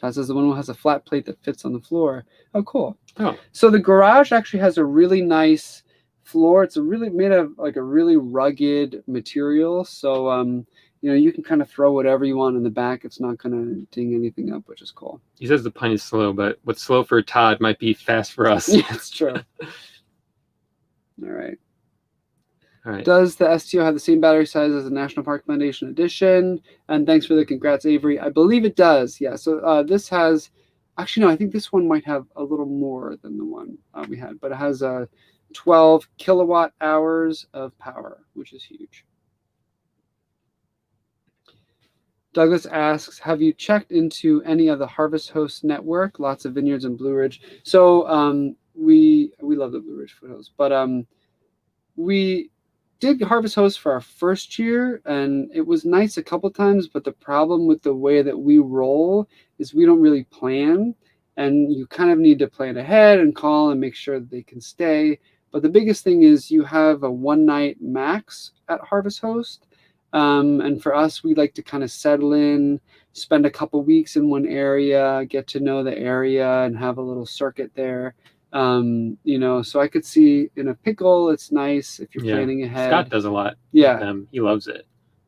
That says the one who has a flat plate that fits on the floor. Oh, cool. Oh. So the garage actually has a really nice floor. It's really made of like a really rugged material. So you know, you can kind of throw whatever you want in the back. It's not going to ding anything up, which is cool. He says the pun is slow, but what's slow for Todd might be fast for us. Yeah, it's true. All right. All right. Does the STO have the same battery size as the National Park Foundation edition? And thanks for the congrats, Avery. I believe it does. Yeah. So this has, actually, no, I think this one might have a little more than the one we had, but it has 12 kilowatt hours of power, which is huge. Douglas asks, have you checked into any of the Harvest Host network? Lots of vineyards in Blue Ridge. So we love the Blue Ridge Foothills, but we did Harvest Host for our first year, and it was nice a couple times, but the problem with the way that we roll is we don't really plan, and you kind of need to plan ahead and call and make sure that they can stay. But the biggest thing is you have a one-night max at Harvest Host. And for us, we like to kind of settle in, spend a couple weeks in one area, get to know the area, and have a little circuit there. You know, so I could see in a pickle, it's nice if you're planning ahead. Scott does a lot. Yeah. He loves it.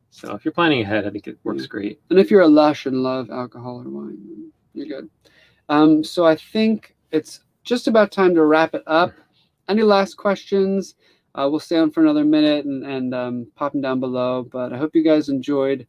So if you're planning ahead, I think it works great. And if you're a lush and love alcohol or wine, you're good. So I think it's just about time to wrap it up. Any last questions? We'll stay on for another minute and pop them down below. But I hope you guys enjoyed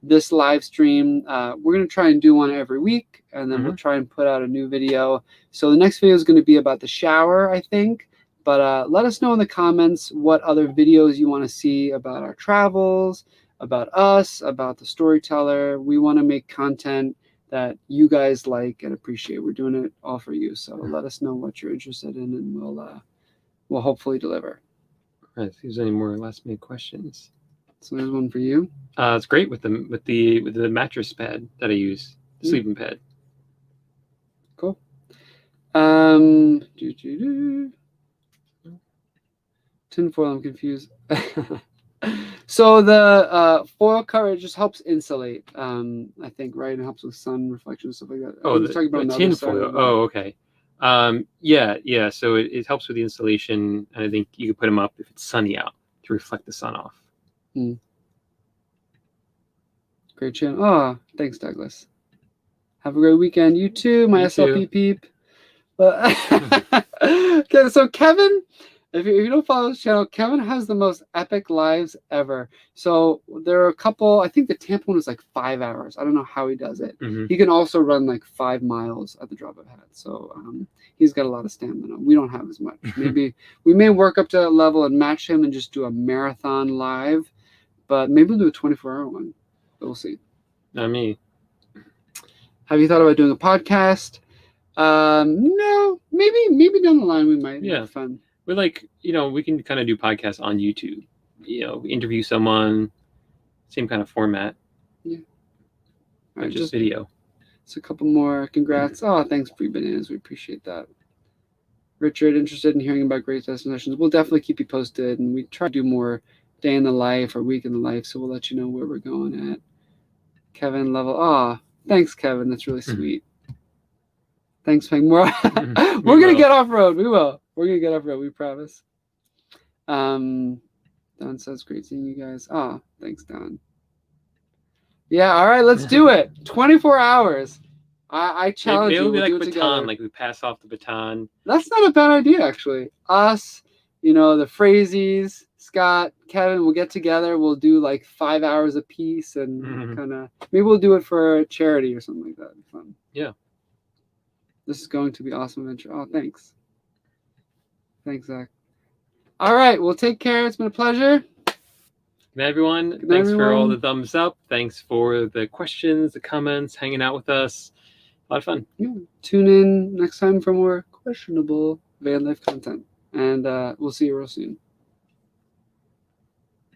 this live stream. We're going to try and do one every week, and then we'll try and put out a new video. So the next video is going to be about the shower, I think. But let us know in the comments what other videos you want to see about our travels, about us, about the Storyteller. We want to make content that you guys like and appreciate. We're doing it all for you. So let us know what you're interested in, and we'll hopefully deliver. All right, if there's any more last minute questions. So there's one for you. It's great with the mattress pad that I use, the sleeping pad. Cool. Tinfoil, I'm confused. So the foil cover just helps insulate, I think, right? It helps with sun reflection and stuff like that. Oh, the tinfoil. Oh, okay. Yeah. So it helps with the insulation, and I think you can put them up if it's sunny out to reflect the sun off. Great channel. Oh, thanks, Douglas. Have a great weekend. You too, my SLP peep. Okay, so Kevin, if you don't follow his channel, Kevin has the most epic lives ever. So there are a couple, I think the Tampa one was like 5 hours. I don't know how he does it. He can also run like 5 miles at the drop of a hat. So he's got a lot of stamina. We don't have as much. Maybe we may work up to that level and match him and just do a marathon live, but maybe we'll do a 24-hour one. But we'll see. Not me. Have you thought about doing a podcast? No, maybe down the line we might. Yeah, have fun. We're like, we can kind of do podcasts on YouTube. Interview someone, same kind of format. Yeah. All right, just video. It's a couple more. Congrats. Oh, thanks, Free Bananas. We appreciate that. Richard, interested in hearing about great destinations? We'll definitely keep you posted, and we try to do more day in the life or week in the life, so we'll let you know where we're going at. Kevin Level. Oh, thanks, Kevin. That's really sweet. Thanks, Peng. We're going to get off road. We will. We're going to get off road. We promise. Don says, great seeing you guys. Oh, thanks, Don. Yeah, all right, let's do it. 24 hours. I challenge you. Maybe we'll like baton, like we pass off the baton. That's not a bad idea, actually. Us, the Phrases, Scott, Kevin, we'll get together. We'll do like 5 hours a piece and kind of, maybe we'll do it for a charity or something like that. It'd be fun. Yeah. This is going to be awesome adventure. Oh, thanks. Thanks, Zach. All right, well, take care. It's been a pleasure. Good night, everyone. Thanks for all the thumbs up. Thanks for the questions, the comments, hanging out with us. A lot of fun. Yeah. Tune in next time for more questionable van life content. And we'll see you real soon.